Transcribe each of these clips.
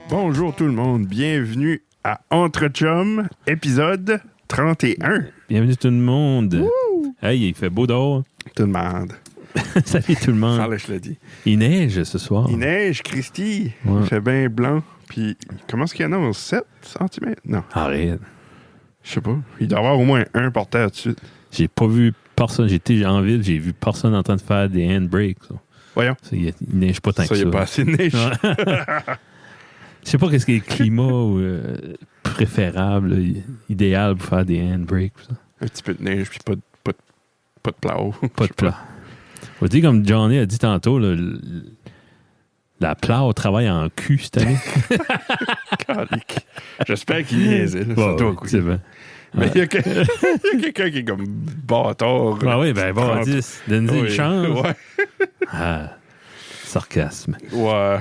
Bonjour tout le monde, bienvenue à Entre Chums, épisode 31. Bienvenue tout le monde. Woo! Hey, il fait beau dehors. Tout le monde. Salut tout le monde. Fallait que je le dis. Il neige ce soir. Il neige, Christy. Ouais. Il fait bien blanc. Puis, comment est-ce qu'il y en a? 7 cm? Non, Arrête. je sais pas. Il doit y avoir au moins un par terre tout de suite. J'ai pas vu personne. J'étais en ville, j'ai vu personne en train de faire des handbrakes. Ça. Voyons. Il neige pas tant Ça, que il ça. n'y a pas assez de neige. Je sais pas qu'est-ce qui est le climat préférable, idéal pour faire des handbrakes. Ça. Un petit peu de neige, puis pas de plow. Pas de plat. Faut dire, comme Johnny a dit tantôt, là, la plow travaille en cul cette année. Calique. J'espère qu'il niaisait. Là, ça doit couler. C'est bon. Mais il y a quelqu'un qui est comme bâtard. Ah oui, ben bon, 30. donne-lui une chance. Ouais. Ah, sarcasme. Ouais.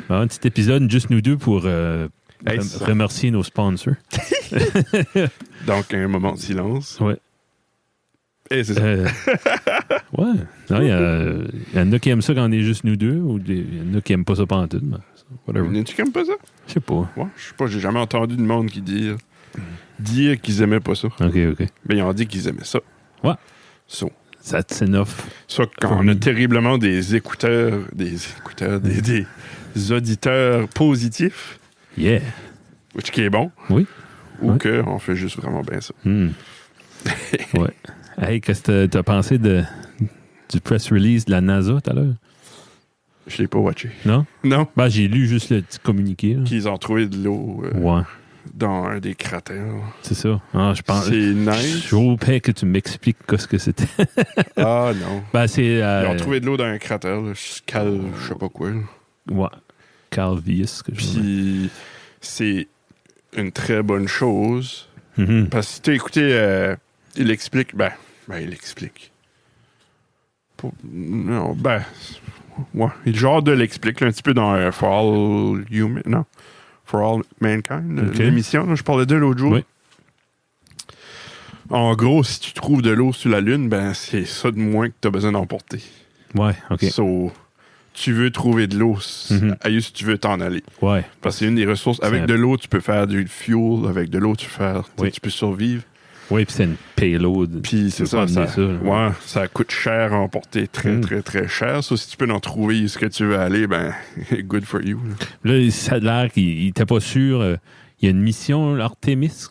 Un petit épisode, juste nous deux, pour ça. remercier nos sponsors. Donc, un moment de silence. Ouais. Et c'est ça. Ouais. Non, il y en a qui aiment ça quand on est juste nous deux, ou il y en a qui aiment pas ça pantoute. Mais whatever. Tu aimes pas ça? Je sais pas. Ouais, je sais pas, j'ai jamais entendu de monde qui dire qu'ils aimaient pas ça. OK. Mais ils ont dit qu'ils aimaient ça. Ouais. So. That's enough. Soit quand on a terriblement des écouteurs, des auditeurs positifs, Yeah. which qui est bon. Oui. Ou Ouais. qu'on fait juste vraiment bien ça. Ouais. Hey, qu'est-ce que t'as pensé du press release de la NASA tout à l'heure? Je l'ai pas watché. Non? Non. Ben, j'ai lu juste le petit communiqué. Là. Qu'ils ont trouvé de l'eau Ouais, dans un des cratères. c'est ça. Ah, je pense. C'est nice. Je voulais que tu m'expliques ce que c'était. Ah non. Ben, c'est. Ils ont trouvé de l'eau dans un cratère. Là. Je sais pas quoi. Là. Ouais. Calvius, que je veux dire. Puis c'est une très bonne chose. Mhm. Parce que si tu as écouté, il explique. Ben, il explique. Non, ouais. Il genre de l'explique là, un petit peu dans For All Human. Non. For All Mankind, Ok. l'émission. Là, je parlais de l'autre jour. Oui. En gros, si tu trouves de l'eau sur la Lune, ben c'est ça de moins que tu as besoin d'emporter. Ouais, OK. So, tu veux trouver de l'eau, ailleurs si tu veux t'en aller. Ouais. Parce que c'est une des ressources. Avec de l'eau, tu peux faire du fuel. Avec de l'eau, tu peux survivre. Oui, puis c'est une payload. Puis c'est ça. Ça, Ouais, ça coûte cher à emporter. Très, très, très cher. Ça, si tu peux en trouver ce que tu veux aller, ben, good for you. Là, ça a l'air qu'il n'était pas sûr. Il y a une mission, l'Artemis,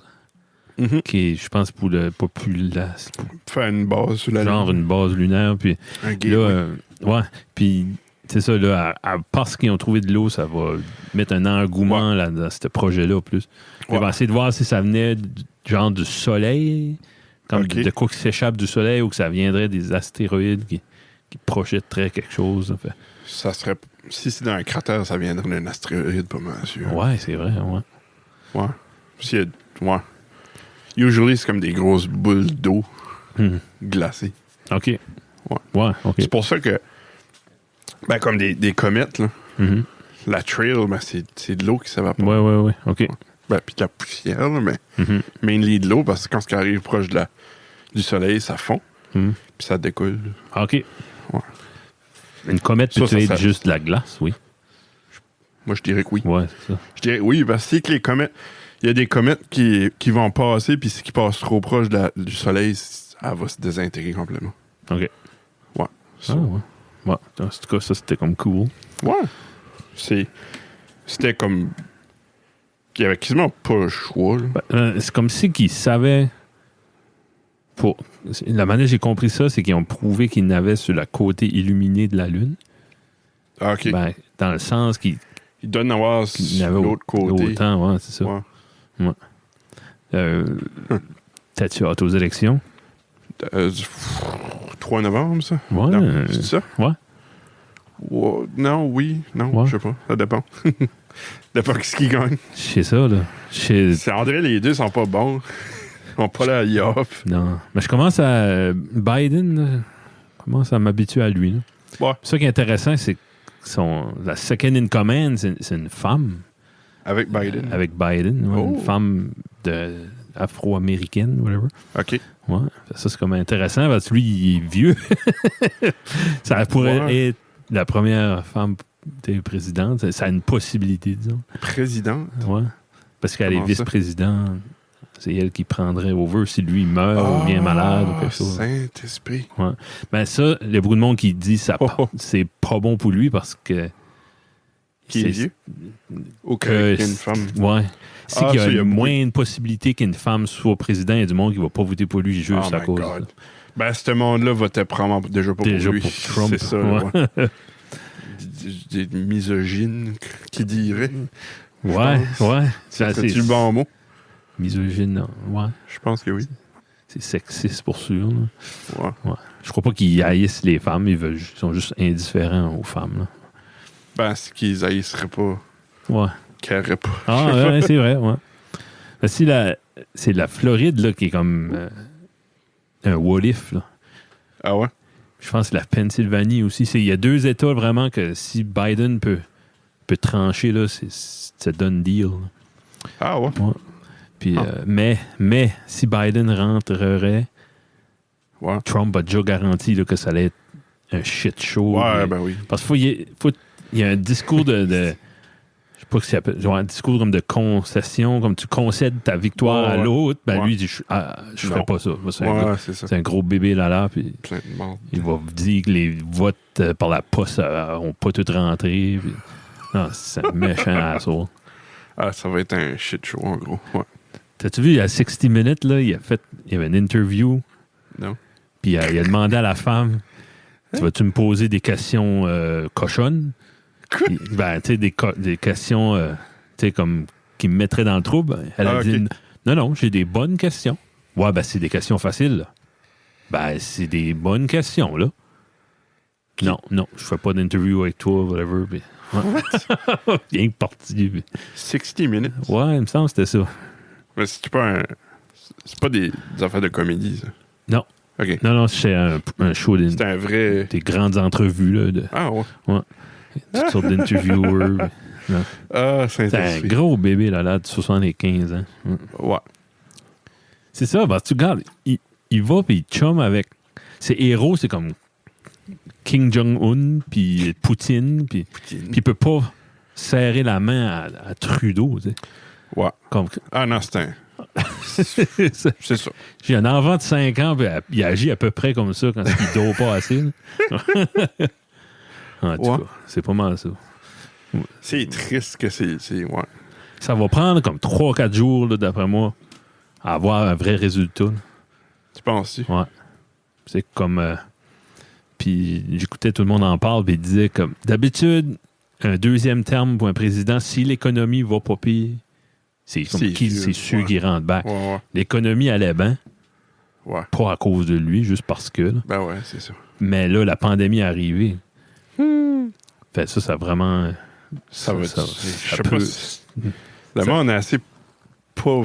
qui est, je pense, pour le populace. Faire une base sur la Genre Lune. une base lunaire. Puis Un là, gateway. ouais. Puis c'est ça, là, parce qu'ils ont trouvé de l'eau, ça va mettre un engouement là, dans ce projet-là, plus. Puis on va essayer de voir si ça venait genre du soleil, comme de quoi qui s'échappe du soleil, ou que ça viendrait des astéroïdes qui projetteraient quelque chose. En fait. Ça serait... Si c'est dans un cratère, ça viendrait d'un astéroïde, pas mal sûr. Ouais, c'est vrai, ouais. Ouais. Ouais. Usually, c'est comme des grosses boules d'eau glacées. OK. Ouais, OK. C'est pour ça que, ben, comme des comètes, là, la trail, ben, c'est de l'eau qui s'évapore. Ouais. OK. Ben, puis de la poussière, là, mais mainly de l'eau, parce que quand ça arrive proche du soleil, ça fond, puis ça découle. OK. Ouais. Une comète peut être juste de la glace, oui. Moi, je dirais que oui. Ouais, c'est ça. Je dirais oui, parce que c'est que les comètes, il y a des comètes qui vont passer, puis si qui passent trop proche du soleil, elle va se désintégrer complètement. OK. Ouais. Ah, ouais. Ouais. En tout cas, ça, c'était comme cool. Ouais. C'était comme... Il n'y avait quasiment pas le choix. Là. C'est comme si qu'ils savaient... La manière dont j'ai compris ça, c'est qu'ils ont prouvé qu'ils n'avaient sur le côté illuminé de la Lune. Ah, OK. Ben, dans le sens qu'ils Il doit en avoir sur l'autre côté. Autant, ouais, c'est ça. Ouais. T'as-tu hâte aux élections? 3 novembre, ça? Ouais. Non, c'est ça? Ouais. Non, oui, non, Ouais. je sais pas. Ça dépend. Ça dépend de ce qui gagne. C'est ça, là. C'est André, les deux sont pas bons. Ils sont pas là à y-off. Non. Mais je commence à... Biden, là, je commence à m'habituer à lui. Là. Ouais. Ça qui est intéressant, c'est que la second in command, c'est une femme. Avec Biden. Avec Biden. Ouais, Oh. Une femme afro-américaine, whatever. OK. Ouais. Ça, c'est comme intéressant parce que lui, il est vieux. Ça pourrait être la première femme présidente. Ça a une possibilité, disons. Présidente? Ouais. Parce qu'elle est Comment ça? vice-présidente. C'est elle qui prendrait over si lui meurt ou vient malade ou quelque chose. Saint-Esprit. Ouais. Ben ça, il y a beaucoup de monde qui dit ça c'est pas bon pour lui parce que... Qui est vieux? Ou que qu'il y a une femme? Ouais. C'est qu'il y a, y a moins de possibilités qu'une femme soit président. Il y a du monde qui va pas voter pour lui juste à cause de ça. Ben, ce monde-là votait probablement déjà pas pour lui. Pour Trump. C'est ça. Ouais. Des misogynes qui diraient. Ouais. C'est-tu le bon mot? Misogyne, non. Ouais. Je pense que oui. C'est sexiste pour sûr. Là. Ouais. Je crois pas qu'ils haïssent les femmes. Ils sont juste indifférents aux femmes. Là. Ben, c'est qu'ils haïsseraient pas. Ouais. Qu'ils n'auraient pas. Ah, ouais, c'est vrai, ouais. Ben, c'est la Floride là, qui est comme un what if. Là. Ah ouais? Je pense que la Pennsylvanie aussi. Il y a 2 États vraiment que si Biden peut trancher, là, c'est done deal. Là. Ah ouais? Ouais. Puis, mais si Biden rentrerait, Trump a déjà garanti là, que ça allait être un shit show. Ouais, ben oui. Parce qu'il y a un discours de je sais pas ce qu'il appelle, genre un discours comme de concession, comme tu concèdes ta victoire à l'autre. Ben lui, il dit, je ferais pas ça. C'est un gros bébé là, puis il va dire que les votes par la poste n'ont pas tout rentré. Puis, non, c'est un méchant asshole. Ah, ça va être un shit show, en gros. Ouais. T'as-tu vu, il y a 60 Minutes, là, il y avait une interview. Non. Puis il a demandé à la femme, tu vas-tu me poser des questions cochonnes? Puis, ben, tu sais, des questions, tu sais, comme qui me mettraient dans le trouble. Elle a dit, non, j'ai des bonnes questions. Ouais, ben, c'est des questions faciles, là. Ben, c'est des bonnes questions, là. Non, je fais pas d'interview avec toi, whatever. Puis, ouais. Bien parti. 60 Minutes? Ouais, il me semble que c'était ça. Mais c'est pas des affaires de comédie, ça? Non. OK. Non, c'est un show C'est un vrai... Des grandes entrevues, là. Ah ouais? Ouais. Toutes sortes d'interviewers. C'est un gros bébé, là, de 75 ans. Ouais. C'est ça, parce que tu regardes, il va puis il chum avec... Ses héros, c'est comme Kim Jong-un, puis Poutine, puis il peut pas serrer la main à Trudeau, tu sais. Ouais. Comme... Ah non, c'est un... c'est ça. J'ai un enfant de 5 ans, puis il agit à peu près comme ça quand il dort pas assez. En tout cas, c'est pas mal ça. C'est triste que c'est ouais. Ça va prendre comme 3-4 jours, là, d'après moi, à avoir un vrai résultat. Là. Tu penses-tu? Ouais. C'est comme... puis j'écoutais tout le monde en parle, puis il disait comme... D'habitude, un deuxième terme pour un président, si l'économie va pas pire, c'est sûr qu'il rentre back. Ouais. L'économie allait bien. Ouais. Pas à cause de lui, juste parce que. Là. Ben ouais, c'est ça. Mais là, la pandémie est arrivée. Fait ça vraiment... Ça va être... Je sais pas si... Le monde est assez pas...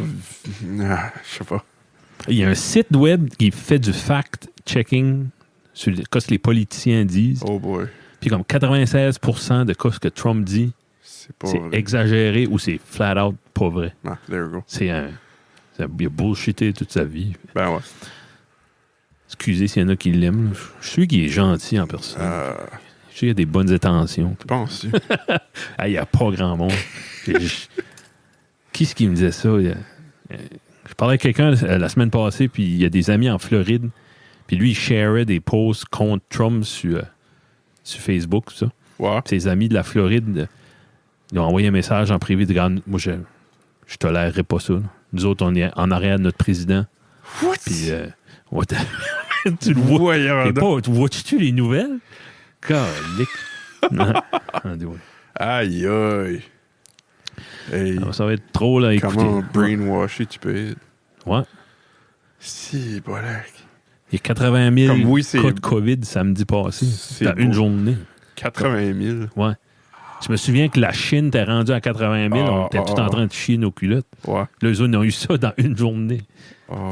je sais pas. Il y a un site web qui fait du fact-checking sur ce que les politiciens disent. Oh boy. Puis comme 96% de ce que Trump dit, c'est exagéré ou c'est flat out pas vrai. Ah, there you go. Il a bullshité toute sa vie. Ben ouais. Excusez s'il y en a qui l'aiment. Je suis qu'il est gentil en personne. Je sais qu'il a des bonnes intentions. Penses-tu? Il n'y a pas grand monde. Qui est-ce qui me disait ça? Je parlais avec quelqu'un la semaine passée, puis il y a des amis en Floride, puis lui, il sharait des posts contre Trump sur Facebook, ça. Ouais. Ses amis de la Floride, ils ont envoyé un message en privé de regarde, moi, je tolérerais pas ça. Là. Nous autres, on est en arrière de notre président. What? Puis, tu le vois. Vois-tu les nouvelles? Calique. Aïe, aïe. Hey. Ça va être trop, là, écoutez. Comment brainwasher tu peux être? Ouais. Si, bolak. Il y a 80 000 cas de COVID samedi passé. Dans une journée. 80 000? Ouais. Je me souviens que la Chine était rendue à 80 000. On était tout en train de chier nos culottes. Ouais. Là, eux autres, ils ont eu ça dans une journée.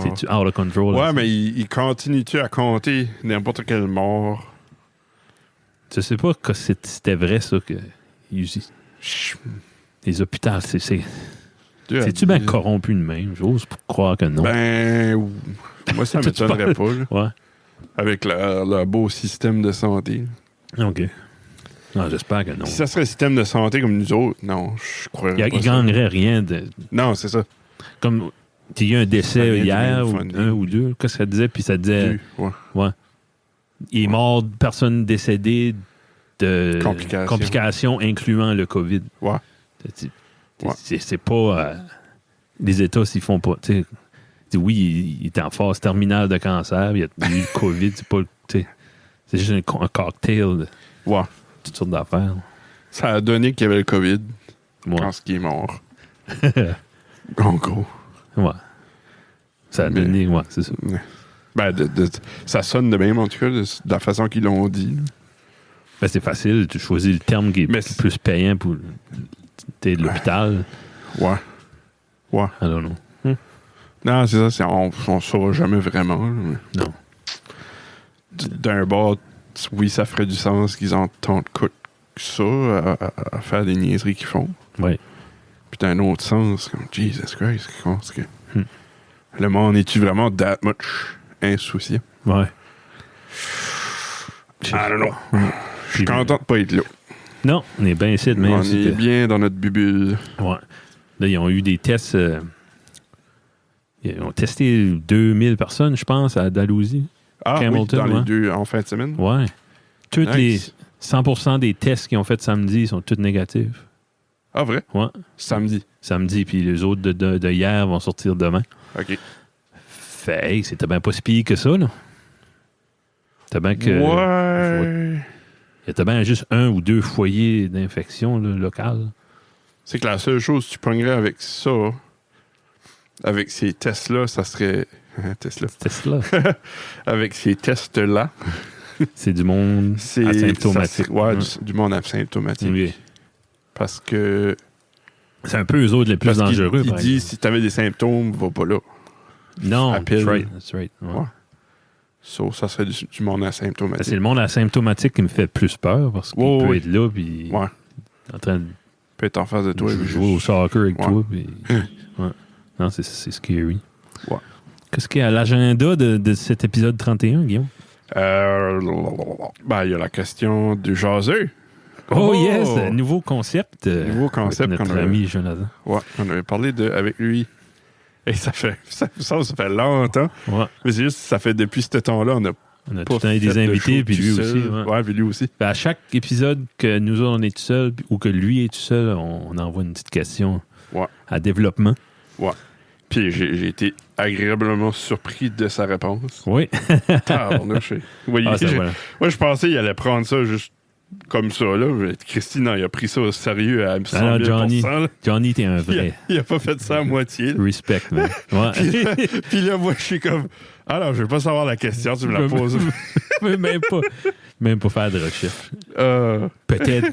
C'est out of control. Ouais, mais ils continuent-tu à compter n'importe quelle mort? Je sais pas que c'était vrai, ça, que les hôpitaux, c'est... C'est-tu bien corrompu de même? J'ose croire que non. Ben, moi, ça m'étonnerait pas. Là. Ouais. Avec leur beau système de santé. OK. Non, j'espère que non. Si ça serait un système de santé comme nous autres, non, je croirais pas. Il gagnerait rien de... Non, c'est ça. Comme, il y a eu un décès hier, funding. un ou deux, qu'est-ce que ça disait? Puis ça disait... Ouais. Il est mort de personnes décédées de complications incluant le COVID. Ouais. C'est pas... les États s'y font pas. Oui, il était en phase terminale de cancer, il y a eu le COVID, c'est pas... C'est juste un cocktail de toutes sortes d'affaires. Ça a donné qu'il y avait le COVID quand il est mort. En gros. Ouais. Ça a donné... Ouais, c'est ça. Ben, ça sonne de même, en tout cas, de la façon qu'ils l'ont dit. Ben, c'est facile. Tu choisis le terme qui est plus payant pour l'hôpital. Ouais. I don't know. Non, c'est ça. On ne saura jamais vraiment. Non. D'un bord, oui, ça ferait du sens qu'ils en tant coûtent que ça à faire des niaiseries qu'ils font. Oui. Puis d'un autre sens, comme Jesus Christ, que le monde est-tu vraiment that much insouciant? Ouais. I don't know. Je suis content de pas être là. Non, on est bien ici. Même on est bien dans notre bulle. Ouais. Là, ils ont eu des tests. Ils ont testé 2000 personnes, je pense, à Dalhousie. Hamilton, dans les deux en fin de semaine. Ouais. Toutes les 100% des tests qu'ils ont fait samedi sont tous négatifs. Ah, vrai? Ouais. Samedi, puis les autres de hier vont sortir demain. OK. Fait, c'était bien pas si pire que ça, là. C'était bien que... Ouais. Il y était bien juste 1 ou 2 foyers d'infection locales. C'est que la seule chose que tu pognerais avec ça, avec ces tests-là, ça serait... Tesla. Avec ces tests-là. C'est du monde asymptomatique. Du monde asymptomatique. Oui. Parce que... C'est un peu eux autres les plus dangereux. Il dit, si tu avais des symptômes, va pas là. Non, that's right. Ouais. Ça serait du monde asymptomatique. C'est le monde asymptomatique qui me fait le plus peur parce qu'il peut être là puis en train de peut être en face de toi et jouer au soccer avec toi. Puis, non, c'est scary. Ouais. Qu'est-ce qu'il y a à l'agenda de cet épisode 31, Guillaume? Il y a la question du jaseux. Oh yes! Nouveau concept. Avec notre ami Jonathan. Ouais, on avait parlé avec lui. Et ça fait longtemps. Ouais. Mais c'est juste, ça fait depuis ce temps-là, on a tout le temps des invités, puis lui aussi. Ouais, puis lui aussi. À chaque épisode que nous autres, on est tout seul, ou que lui est tout seul, on envoie une petite question à développement. Ouais. Puis j'ai été agréablement surpris de sa réponse. Oui. Je pensais qu'il allait prendre ça juste comme ça, là. Christine, il a pris ça au sérieux à 100 000 Johnny, t'es un vrai. Il a pas fait ça à moitié. Respect, man. Ouais. puis là, moi, je suis comme... Alors, je veux pas savoir la question, tu me la poses. même pas faire de recherche. Peut-être...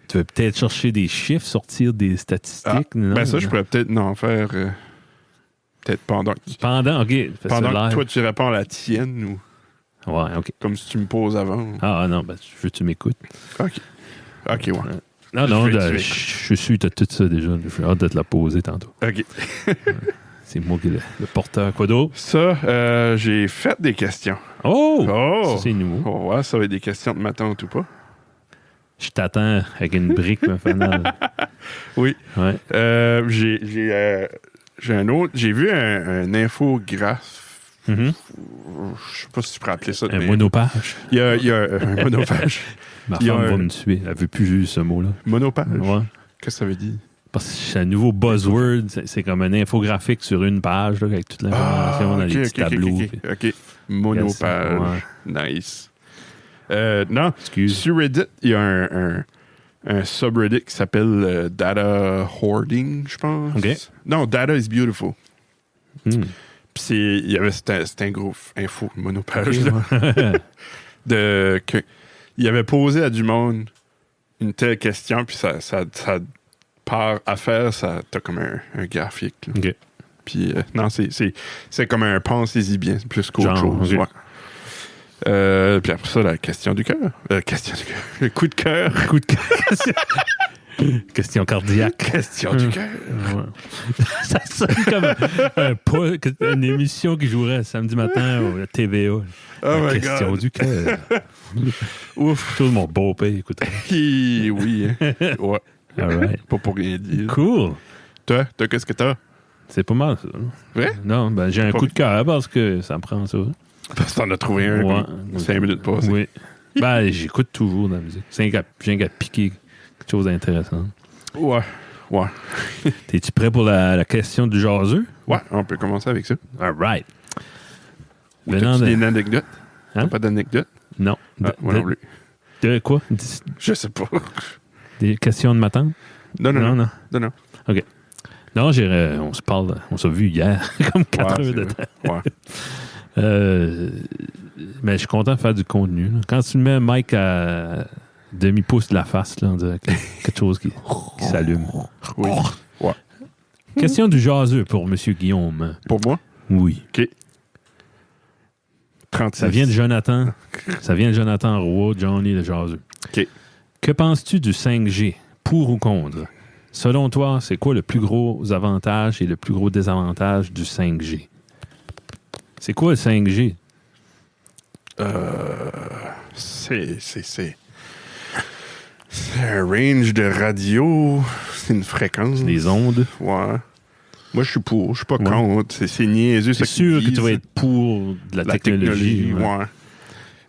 Tu veux peut-être chercher des chiffres, sortir des statistiques. Ça, je pourrais peut-être faire... peut-être pendant que toi, tu réponds à la tienne ou... Ouais, OK. Comme si tu me poses avant. Ah non, je veux que tu m'écoutes. OK, ouais. Non, je suis de tout ça déjà. J'ai hâte de te la poser tantôt. OK. C'est moi qui est le porteur. Quoi d'autre? Ça, j'ai fait des questions. Oh! Ça, c'est nouveau. Oh, ouais, ça va être des questions de ma tante ou pas? Je t'attends avec une brique, ma fanale. Oui. Ouais. J'ai un autre. J'ai vu un infographe. Mm-hmm. Je sais pas si tu pourrais appeler ça. Un monopage. Il y a un monopage. Ma femme va me tuer. Elle veut plus juste ce mot-là. Monopage? Ouais. Qu'est-ce que ça veut dire? Parce que c'est un nouveau buzzword. C'est comme un infographique sur une page là, avec toute l'information dans les petits tableaux. OK. Monopage. Ouais. Nice. Non, sur Reddit, il y a un subreddit qui s'appelle Data Hoarding, je pense. OK. Non, Data is Beautiful. Hmm. Puis c'était un gros info monopage. Il avait posé à du monde une telle question, puis ça par affaire, ça t'as comme un graphique. Là. OK. Puis non, c'est comme un pensez-y bien, plus qu'autre chose. Okay. Ouais. Puis après ça, la question du cœur. Le coup de cœur. Question cardiaque. Question du cœur. Ouais. Ça sonne comme une émission qui jouerait samedi matin au TVA. Oh La my question God. du cœur. Ouf. Tout mon beau-père, écoute. Oui. Hein. Ouais. All right. Pas pour rien dire. Cool. Toi, qu'est-ce que t'as? C'est pas mal, ça. Vrai? Non, ben j'ai un Pas- coup de cœur parce que ça me prend ça. Parce que t'en as trouvé un Ouais. comme 5 minutes passées. Oui. Ben, j'écoute toujours de la musique. J'ai un piquer quelque chose d'intéressant. Ouais. T'es-tu prêt pour la question du jaseux? Ouais, on peut commencer avec ça. All right. T'as-tu des anecdotes? Hein? T'as pas d'anecdotes? Non. Ah, moi non plus. De quoi? Je sais pas. Des questions de ma tante? Non. Non. Non. Non, on se parle, on s'est vu hier, comme 4 Ouais, heures de c'est temps. vrai. Ouais. Mais je suis content de faire du contenu. Là. Quand tu mets Mike à demi-pouce de la face, là, on dirait qu'il y a quelque chose qui s'allume. Oui. Ouais. Question du jaseux pour M. Guillaume. Pour moi, Oui. 36. Ça vient de Jonathan. Ça vient de Jonathan Roy, Johnny le jaseux. OK. Que penses-tu du 5G? Pour ou contre? Selon toi, c'est quoi le plus gros avantage et le plus gros désavantage du 5G? C'est quoi le 5G? C'est un range de radio. C'est une fréquence. Les ondes? Ouais. Moi, je suis pour. Je suis pas Ouais. contre. C'est niaiseux. C'est ça qu'ils sûr que tu disent. vas être pour de la technologie. Ouais.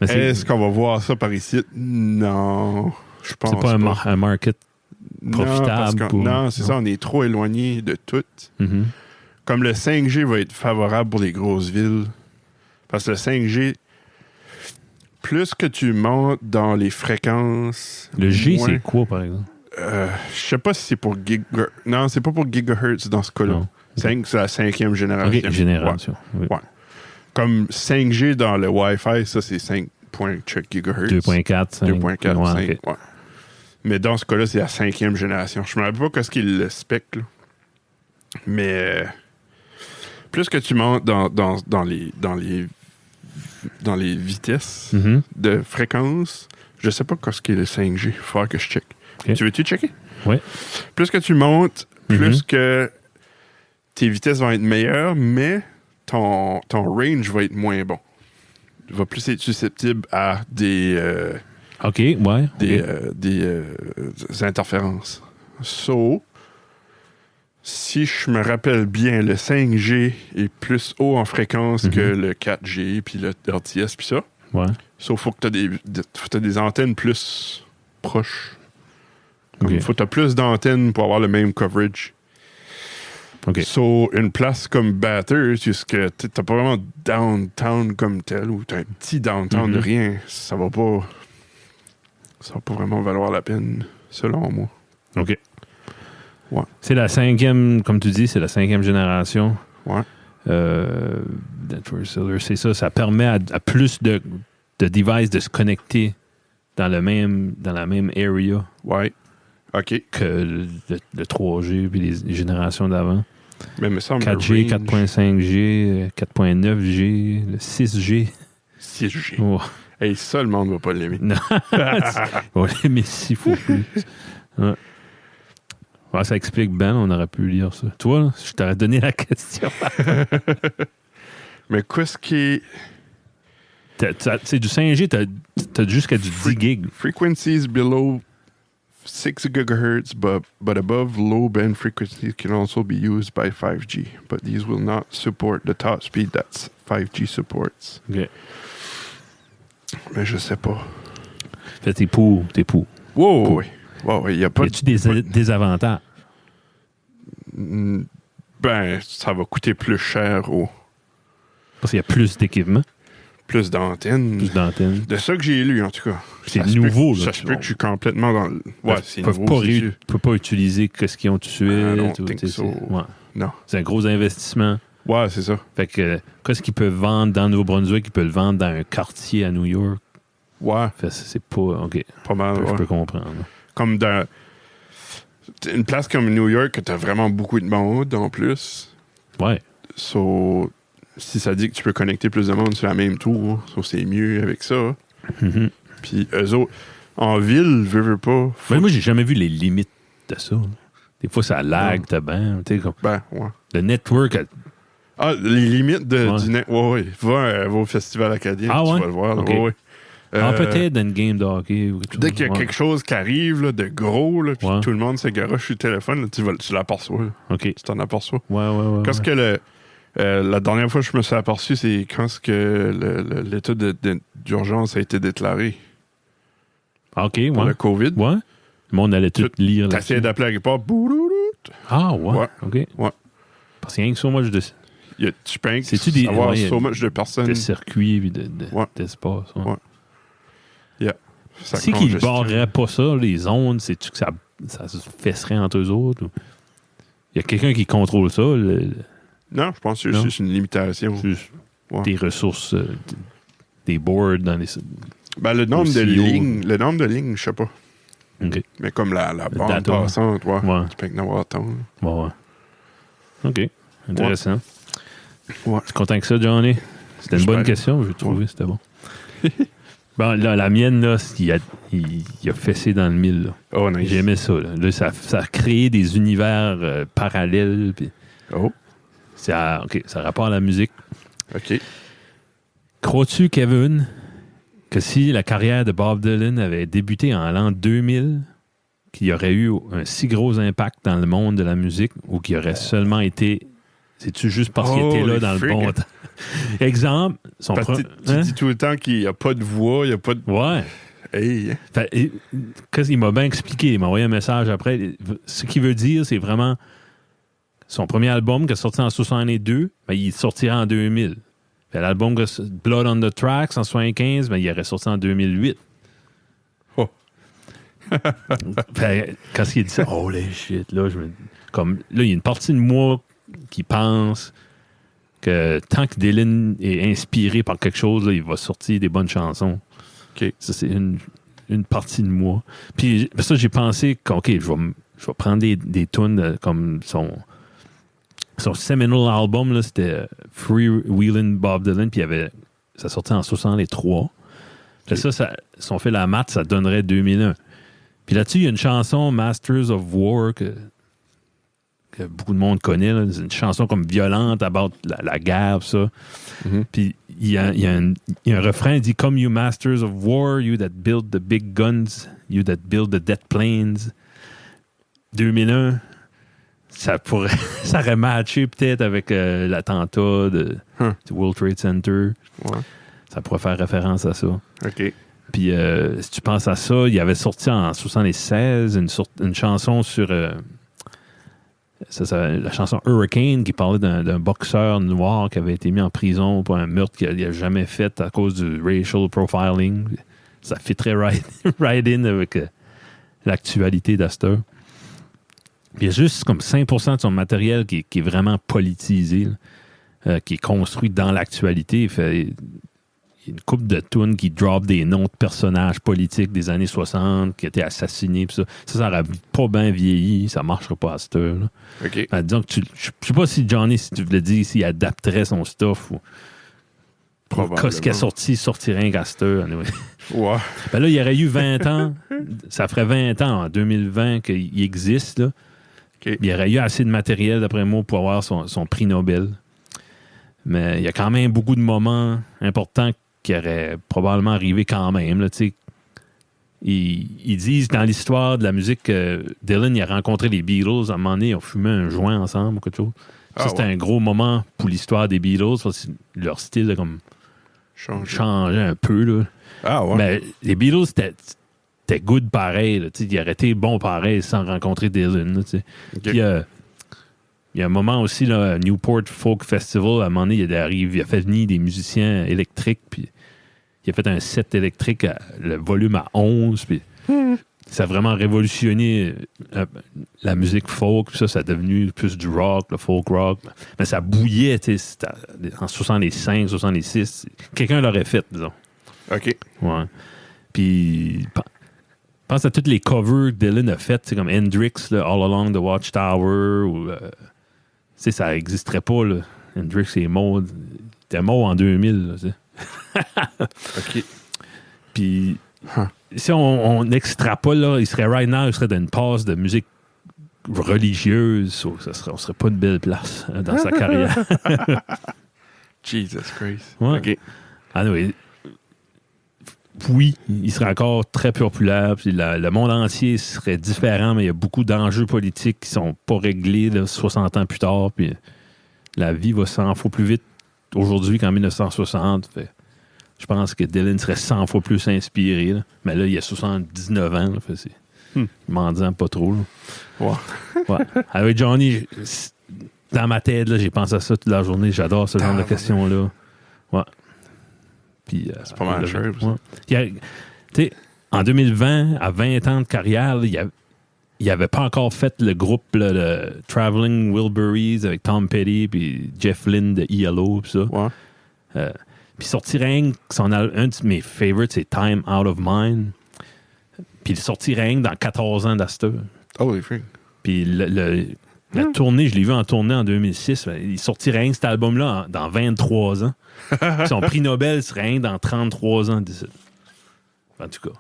Mais Est-ce qu'on va voir ça par ici? Non. Je pense c'est pas un market. profitable Non, parce que- pour- non, c'est non. ça. On est trop éloigné de tout. Mhm. Comme le 5G va être favorable pour les grosses villes. Parce que le 5G, plus que tu montes dans les fréquences... Le G, moins- c'est quoi, par exemple? je sais pas si c'est pour gigahertz. Non, c'est pas pour gigahertz dans ce cas-là. Non. 5, c'est la 5e génération. OK, génération. Oui. Ouais. Comme 5G dans le Wi-Fi, ça, c'est 5 gigahertz. 2.4, 5. 2.4, Ouais, 5, ok. ouais. Mais dans ce cas-là, c'est la 5e génération. Je me rappelle pas ce qu'il est le spec, là. Mais plus que tu montes dans les vitesses Mhm. de fréquence, je sais pas ce qu'est le 5G. Il faut falloir que je check. Ok. Tu veux-tu checker? Ouais. Plus que tu montes, plus Mhm. que tes vitesses vont être meilleures, mais ton range va être moins bon. Tu vas plus être susceptible à des OK, ouais. ok. des interférences. So, si je me rappelle bien, le 5G est plus haut en fréquence Mhm. que le 4G, puis le RTS, puis ça. Ouais. Sauf faut que tu as des antennes plus proches. Comme Ok. faut que tu plus d'antennes pour avoir le même coverage. OK. So, une place comme Bathurst, puisque t'as pas vraiment downtown comme tel, ou t'as un petit downtown de Mhm. rien, ça va pas vraiment valoir la peine, selon moi. OK. Ouais. C'est la 5e, comme tu dis, c'est la 5e génération. Ouais. Network Cellular, c'est ça. Ça permet à plus de devices de se connecter dans la même area Ouais. OK. que le 3G puis les générations d'avant. Mais me semble 4G, le range, 4.5G, 4.9G, le 6G. 6G. Oh. Hey, ça, le monde va pas l'aimer. Non. Ouais, mais s'il faut plus. Ouais. Ouais, ça explique Ben, on aurait pu lire ça. Toi, là, je t'aurais donné la question. Mais qu'est-ce qui est C'est du 5G, t'as jusqu'à du 10 gigs. frequencies below 6 gigahertz, but above low band frequencies can also be used by 5G, but these will not support the top speed that 5G supports. OK. Mais je sais pas. Fait t'es pour. Wow, oui. Wow, il y a pas Y a-tu des avantages? Ben, ça va coûter plus cher au Parce qu'il y a plus d'équipements, plus d'antennes. plus d'antennes. De ça que j'ai lu, en tout cas. C'est Ça se nouveau, peut- là, Ça tu se peut vois. que je suis complètement dans le... Ouais, c'est Peuvent nouveau, pas c'est sûr. peut pas utiliser ce qu'ils ont tout de suite. I don't ou, think tu sais, so. ouais. Non. C'est un gros investissement. Ouais, c'est ça. Fait que qu'est-ce qu'ils peuvent vendre dans le Nouveau-Brunswick, ils peuvent le vendre dans un quartier à New York. Ouais, Fait que c'est pas... OK, pas mal. je ouais. peux comprendre. Comme dans une place comme New York, que t'as vraiment beaucoup de monde en plus. Ouais. So, si ça dit que tu peux connecter plus de monde sur la même tour, so c'est mieux avec ça. Mhm. Puis eux autres, en ville, veux pas. Mais moi, j'ai jamais vu les limites de ça. Des fois, ça lag, t'as bien. Ben, ouais. Le network... Ah, les limites Ouais. du net. Ouais. Va au Festival acadien, Ah, tu ouais? vas le voir. Là. Ok. Ouais. peut-être dans une game de hockey. Ou quelque Dès chose. qu'il y a quelque chose qui arrive là, de gros, là, puis Ouais. tout le monde se garoche sur le téléphone, là, tu l'aperçois. Là. OK. Tu t'en aperçois. Ouais. Quand est-ce que la dernière fois que je me suis aperçu, c'est quand est-ce que l'état d'urgence a été déclaré Ah, OK, pour le COVID. Ouais. Le monde allait tout lire T'essayais là-dessus. d'appeler à quelque part. Bouloulout. Ah, ouais. Ouais. OK. Ouais. Parce qu'il y a rien que so much de Tu penses C'est-tu des- savoir ouais, so much de personnes. circuits et Ouais. d'espace. Ouais. Ouais. Ça Si qu'ils ne barreraient pas ça, les ondes, c'est-tu que ça se fesserait entre eux autres? Ou... Il y a quelqu'un qui contrôle ça, Non, je pense que c'est Non. juste une limitation. juste Ouais. des ressources, des boards dans les... Ben, le nombre de CEO. lignes, je sais pas. OK. Mais comme la bande data. passante, ouais. Ouais. Tu peux en avoir tant. Ouais. OK. Intéressant. Ouais. Tu es content que ça, Johnny? C'était une bonne question, j'ai trouvé, c'était bon. Bon, là, la mienne, là, il a fessé dans le mille. Là. Oh, nice. J'aimais ça. Là, ça a créé des univers parallèles. Puis Oh, OK, ça rapporte à la musique. OK. Crois-tu, Kevin, que si la carrière de Bob Dylan avait débuté en l'an 2000, qu'il y aurait eu un si gros impact dans le monde de la musique ou qu'il aurait seulement été... C'est-tu juste parce qu'il était là les dans le bon frigs. temps? Exemple, son Parce que tu dis tout le temps qu'il n'y a pas de voix, il n'y a pas de... Ouais. Hey, hein. Fait, il m'a bien expliqué, il m'a envoyé un message après. Ce qu'il veut dire, c'est vraiment son premier album qui est sorti en 62, ben, il sortira en 2000. Fait, l'album Blood on the Tracks en 75, ben, il aurait sorti en 2008. Oh. Fait, quand il dit ça, holy shit, là, il y a une partie de moi qui pense que tant que Dylan est inspiré par quelque chose, là, il va sortir des bonnes chansons. OK. Ça, c'est une partie de moi. Puis ça, j'ai pensé OK, je vais prendre des tunes comme son seminal album, là, c'était Freewheelin' Bob Dylan, puis ça sortait en 63. Puis ça, si on fait la maths, ça donnerait 2001. Puis là-dessus, il y a une chanson, Masters of War, que beaucoup de monde connaît. Là. C'est une chanson comme violente about la guerre, ça. Mhm. Puis il y a un refrain qui dit « Come you masters of war, you that build the big guns, you that build the death planes. » 2001, ça aurait matché peut-être avec l'attentat du World Trade Center. Ouais. Ça pourrait faire référence à ça. OK. Puis si tu penses à ça, il avait sorti en 76 une chanson sur... la chanson Hurricane qui parlait d'un boxeur noir qui avait été mis en prison pour un meurtre qu'il n'a jamais fait à cause du racial profiling. Ça fit très right in avec l'actualité d'Astor. Il y a juste comme 5% de son matériel qui est vraiment politisé, là, qui est construit dans l'actualité. Il y a une couple de tunes qui drop des noms de personnages politiques des années 60 qui étaient assassinés. Pis ça aurait pas bien vieilli. Ça ne marcherait pas à cette heure. Là. OK. Fait, disons que je sais pas si Johnny, si tu voulais dire, s'il adapterait son stuff ou Probablement. ce qui est sortirait un Astor. Anyway. Ouais. Ben là, il y aurait eu 20 ans. Ça ferait 20 ans en 2020 qu'il existe. Là. OK. Il y aurait eu assez de matériel, d'après moi, pour avoir son prix Nobel. Mais il y a quand même beaucoup de moments importants qui auraient probablement arrivé quand même. Là, ils disent dans l'histoire de la musique que Dylan il a rencontré les Beatles. À un moment donné, ils ont fumé un joint ensemble ou quelque chose. Ça, c'était un gros moment pour l'histoire des Beatles parce que leur style a comme changé un peu. Là. Ah ouais. Mais les Beatles, c'était good pareil. Là, ils auraient été bons pareil sans rencontrer Dylan. Là, OK. Puis, il y a un moment aussi, là, Newport Folk Festival, à un moment donné, il a fait venir des musiciens électriques, puis il a fait un set électrique, le volume à 11, puis ça a vraiment révolutionné la musique folk, puis ça a devenu plus du rock, le folk rock. Mais ça bouillait, c'était en 65, 66. Quelqu'un l'aurait fait, disons. OK. Ouais. Puis, pense à toutes les covers que Dylan a faites, comme Hendrix, là, All Along the Watchtower, ou... ça n'existerait pas, là. Hendrix est mort. Il était mort en 2000, là, OK. Puis, si on extrapole, là, il serait right now, il serait dans une passe de musique religieuse, on serait pas une belle place dans sa carrière. Jesus Christ. Ouais. OK. Anyway, oui, il serait encore très populaire, puis le monde entier serait différent, mais il y a beaucoup d'enjeux politiques qui sont pas réglés là, 60 ans plus tard, puis la vie va 100 fois plus vite aujourd'hui qu'en 1960. Fait, je pense que Dylan serait 100 fois plus inspiré, là. Mais là, il a 79 ans, là, fait, c'est mendiant pas trop. Là. Ouais. Avec Johnny, dans ma tête, là, j'ai pensé à ça toute la journée. J'adore ce genre de questions-là. Ouais. Puis, c'est pas mal cher. Ouais. En 2020, à 20 ans de carrière, là, il n'avait pas encore fait le groupe là, le Traveling Wilburys avec Tom Petty puis Jeff Lynne de ELO. Pis ça. Ouais. Puis sorti rien que un de mes favorites, c'est Time Out of Mind. Puis il est sorti rien que dans 14 ans d'Astor. Holy freak. Puis la tournée, je l'ai vu en tournée en 2006. Il est sorti rien que cet album-là dans 23 ans. Son prix Nobel serait rien que dans 33 ans d'ici. En tout cas.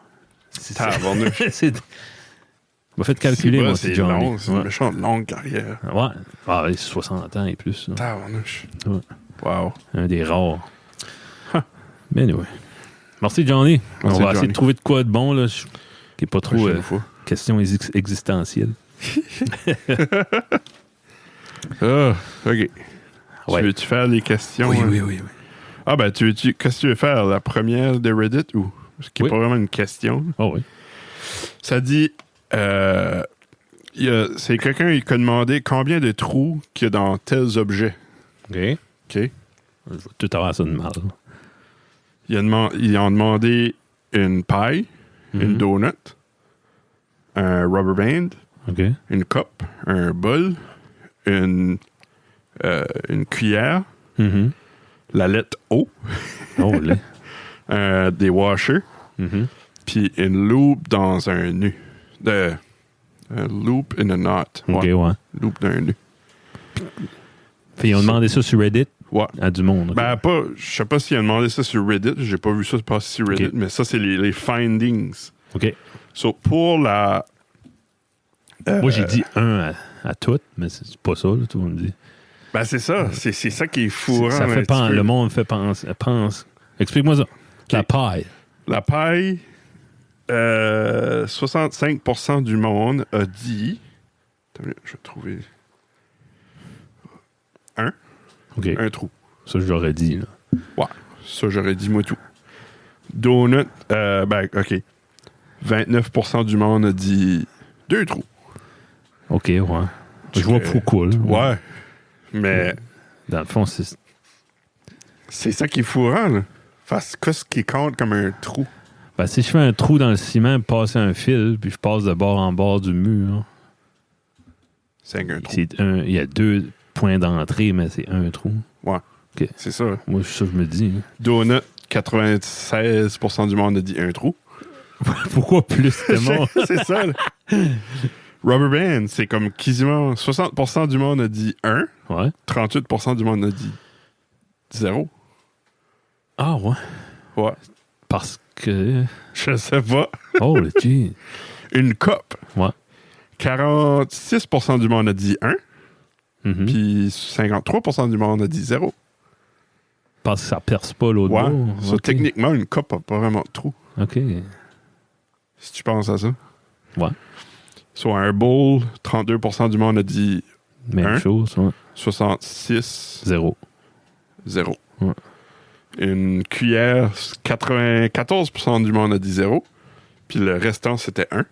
C'est m'a fait calculer, moi, c'est Johnny. long. C'est une méchante longue carrière. Ouais. Ah, 60 ans et plus. Tabarnouche. Ouais. Wow. Un des rares. Mais anyway. Merci, Johnny. Merci, on va essayer Johnny. de trouver de quoi de bon, là, qui n'est pas trop question existentielle. Ah, OK. Ouais. Tu veux-tu faire les questions? Oui. Ah, ben, qu'est-ce que tu veux faire? La première de Reddit ou? Ce qui n'est pas vraiment une question. Oh oui. Ça dit... c'est quelqu'un qui a demandé combien de trous qu'il y a dans tels objets. OK. OK? Je vais tout avoir ça de mal. Ils ont demandé une paille, une donut, un rubber band, OK. une coupe, un bol, une cuillère, Mm-hmm. la lettre O, Oh, là. des washers, Mm-hmm. puis une loupe dans un nœud. Un loop in a knot. OK, ouais. Loop d'un nœud. Puis ils ont demandé ça sur Reddit Ouais. à du monde. OK. Ben, je sais pas s'il a demandé ça sur Reddit. J'ai pas vu ça passer sur Reddit, OK. mais ça, c'est les findings. OK. So, pour la... Moi, j'ai dit un à toutes, mais c'est pas ça, là, tout le monde dit. Ben, c'est ça. C'est ça qui est fourrant. Ça un fait petit peu. le monde fait pense. Explique-moi ça. La paille. La paille, 65% du monde a dit... Attends, je vais trouver... OK. Un trou. Ça, j'aurais dit, là. Ouais. Ça, j'aurais dit moi tout. Donut, OK. 29% du monde a dit 2 trous. OK, ouais. Je vois pourquoi, là. Ouais. Mais Dans le fond, c'est... c'est ça qui est fourrant, là. Qu'est-ce qui compte comme un trou? Ben, si je fais un trou dans le ciment, passer un fil, puis je passe de bord en bord du mur, C'est un trou. il y a 2 points d'entrée, mais c'est un trou. Ouais. OK. C'est ça. Moi, ça, je me dis. Hein. Donut, 96% du monde a dit un trou. Pourquoi plus de monde? C'est ça, là. Rubber band, c'est comme quasiment 60% du monde a dit 1, Ouais. 38% du monde a dit 0. Ah, ouais. Ouais. Parce que... Je sais pas. Oh, le gee. Une coupe. Ouais. 46% du monde a dit 1, Mhm. puis 53% du monde a dit 0. Parce que ça perce pas l'autre Ouais. bord. So, OK. techniquement, une coupe n'a pas vraiment de trou. OK. Si tu penses à ça. Ouais. Soit un bowl, 32% du monde a dit Même Un. chose, ouais. 66, 0. 0. Ouais. Une cuillère, 94% du monde a dit 0. Puis le restant, c'était 1.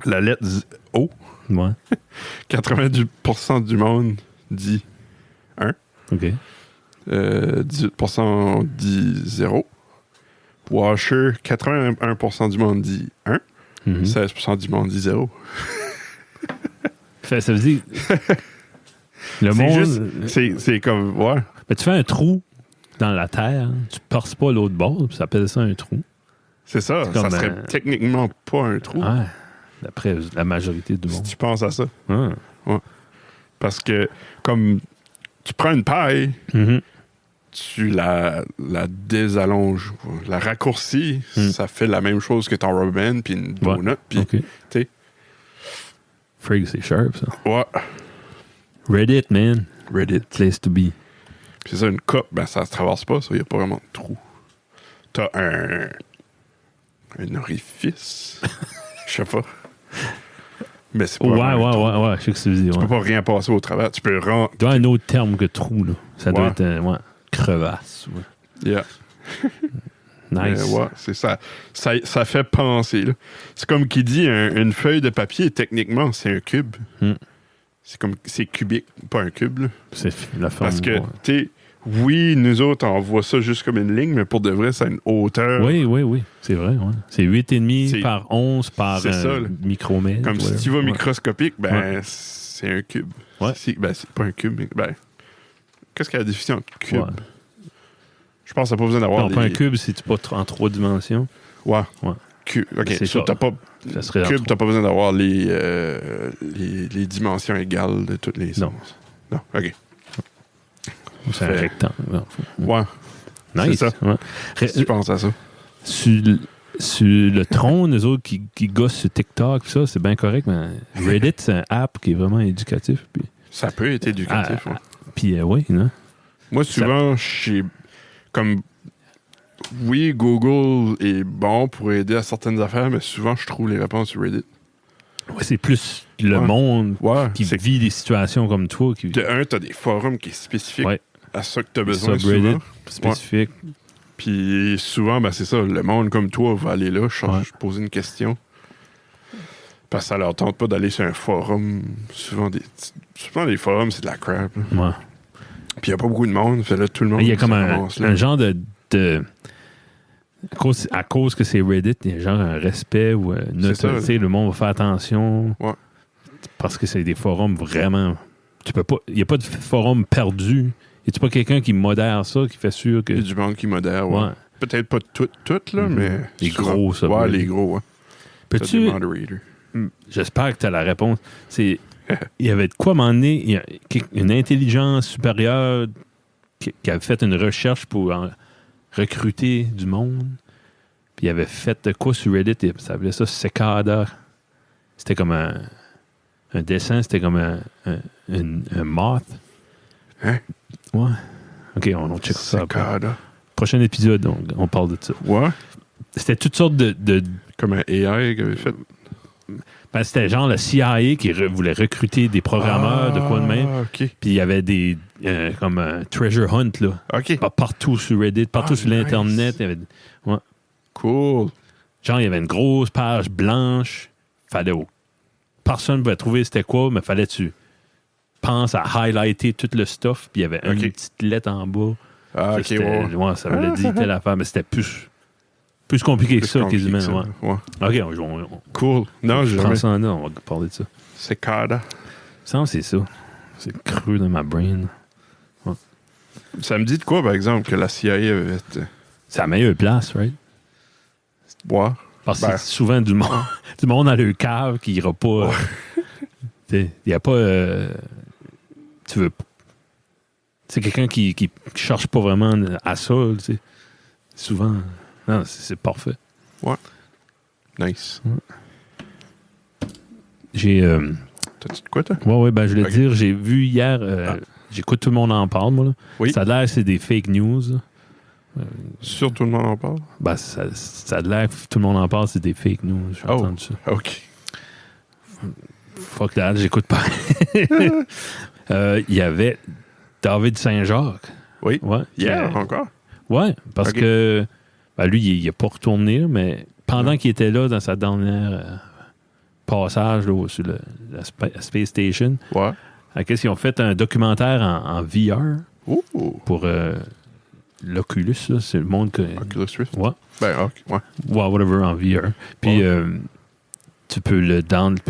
La lettre O, Ouais. 90% du monde dit OK. 18% dit 0. Washer, 81% du monde dit 1. Mhm. 16% du monde dit 0. Ça veut dire... le C'est monde... juste, c'est comme, ouais. Mais tu fais un trou dans la terre, tu perces pas l'autre bord, puis ça appelle ça un trou. C'est ça. C'est Ça comme, serait techniquement pas un trou. Ah, d'après la majorité du Si monde. tu penses à ça. Ah. Parce que, comme tu prends une paille, Mhm. tu la désallonges, la raccourcis, ça fait la même chose que ton rubber band, puis une donut, puis OK. Frig, c'est sharp, ça. Ouais. Reddit, man. Reddit. Place to be. C'est ça, une coupe, ben ça se traverse pas, ça. Il n'y a pas vraiment de trou. T'as un orifice. Je sais pas. Mais c'est pas Ouais, vraiment un trou. ouais. Je sais que c'est dit. Tu Ouais. peux pas rien passer au travers. Tu peux rentrer. Il doit y avoir un autre terme que trou, là. Ça doit Ouais. être crevasse. Ouais. Yeah. Nice. Ouais, c'est ça. Ça fait penser, là. C'est comme qui dit une feuille de papier, techniquement, c'est un cube. Hmm. C'est cubique, pas un cube, là. C'est la forme. Parce que, ouais. tu sais, oui, nous autres, on voit ça juste comme une ligne, mais pour de vrai, ça a une hauteur. Oui. C'est vrai, ouais. C'est 8,5 C'est- par 11 par c'est ça, là. micromètre. Comme si tu vas Ouais. microscopique, ben, Ouais. c'est un cube. Ouais. Ben, c'est pas un cube, mais ben, qu'est-ce qu'il y a la définition de cube? Ouais. Je pense que t'as pas besoin d'avoir Non, pas un cube si tu pas en 3 dimensions. Ouais. Ouais. Cube. OK, C'est so ça. t'as pas... Ça serait en Cube, trois. t'as pas besoin d'avoir les dimensions égales de toutes les Non. sens. Non, OK. C'est un Fait- rectangle. Non. Ouais, Nice. c'est ça. Ouais. je pense à ça. Sur le trône, eux autres qui gossent sur TikTok, ça, c'est bien correct, mais Reddit, c'est un app qui est vraiment éducatif. Ça peut être éducatif, ouais. Puis oui, non? Moi, souvent, j'ai... Comme... Oui, Google est bon pour aider à certaines affaires, mais souvent, je trouve les réponses sur Reddit. Ouais, c'est plus le Ouais. monde Ouais, qui c'est... vit des situations comme toi. Qui... T'as des forums qui sont spécifiques Ouais. à ça que t'as besoin Subreddit souvent. spécifique. Puis souvent, ben c'est ça, le monde comme toi va aller là, poser une question. Parce que ça leur tente pas d'aller sur un forum. Souvent, les forums, c'est de la crap. là. Ouais. Puis il n'y a pas beaucoup de monde. Fait là, tout le monde Il y a comme se un ramasse là. genre de à cause que c'est Reddit, il y a genre un respect ou une C'est ça, autorité. Le monde va faire attention. Ouais. Parce que c'est des forums vraiment. Tu peux pas. Il n'y a pas de forum perdu. Y a-tu pas quelqu'un qui modère ça, qui fait sûr que. Il y a du monde qui modère. Ouais. Ouais. Peut-être pas toutes, là, Mhm. mais. Les souvent. gros, ça. Ouais, les gros, ouais. T'as des Peux-tu. moderators. J'espère que tu as la réponse. Il y avait de quoi à un moment donné, il y a une intelligence supérieure qui avait fait une recherche pour recruter du monde. Puis il avait fait de quoi sur Reddit, ça s'appelait ça Cicada. C'était comme un dessin, c'était comme un moth. Hein? Ouais. OK, on check ça après. Cicada. Prochain épisode, on parle de ça. Ouais. C'était toutes sortes de Comme un AI qui avait fait. ben, c'était genre le CIA qui voulait recruter des programmeurs de quoi de même. OK. Puis il y avait des comme un treasure hunt là. OK. Partout sur Reddit, partout Ah, sur l'Internet. Il y avait, Cool. genre, il y avait une grosse page blanche. Personne ne pouvait trouver c'était quoi, mais fallait que tu penses à highlighter tout le stuff. Puis il y avait une OK. petite lettre en bas. Ah, OK, C'était- ouais. ouais, ça voulait dire telle affaire, mais c'était plus compliqué que Plus ça, compliqué quasiment. que ça. Ouais. Ouais. OK, on Cool. Non, j'ai prend jamais. ça en là, on va parler de ça. Cicada. Ça, c'est ça. C'est creux dans ma brain. Ça me dit de quoi, par exemple, que la CIA avait fait. C'est la meilleure place, right? Ouais. Parce que Ben. c'est souvent du monde, du monde dans le cave qui ira pas. Il n'y a pas. Tu veux. C'est quelqu'un qui cherche pas vraiment à ça. Tu sais. Souvent. Non, c'est parfait. Nice. J'ai. T'as-tu de quoi, toi? Ouais, ben je voulais Ok. dire, j'ai vu hier. J'écoute Tout le monde en parle, moi. Là. Oui. Ça a l'air que c'est des fake news. Là. Sûr, tout le monde en parle? Ben, ça a l'air que tout le monde en parle, c'est des fake news. J'ai Oh. entendu ça. OK. Fuck that, j'écoute pas. Il y avait David Saint-Jacques. Oui. Ouais. Hier, encore? Ouais, parce Ok. que ben, lui, il n'est pas retourné, mais pendant qu'il était là dans sa dernière passage là, sur la Space Station, Ouais. à qu'est-ce qu'ils ont fait un documentaire en VR Ouh. pour l'Oculus, là, c'est le monde que. Oculus Rift. Ouais. Ben, OK. Ouais. Ouais, whatever, en VR. Puis Ouais. tu peux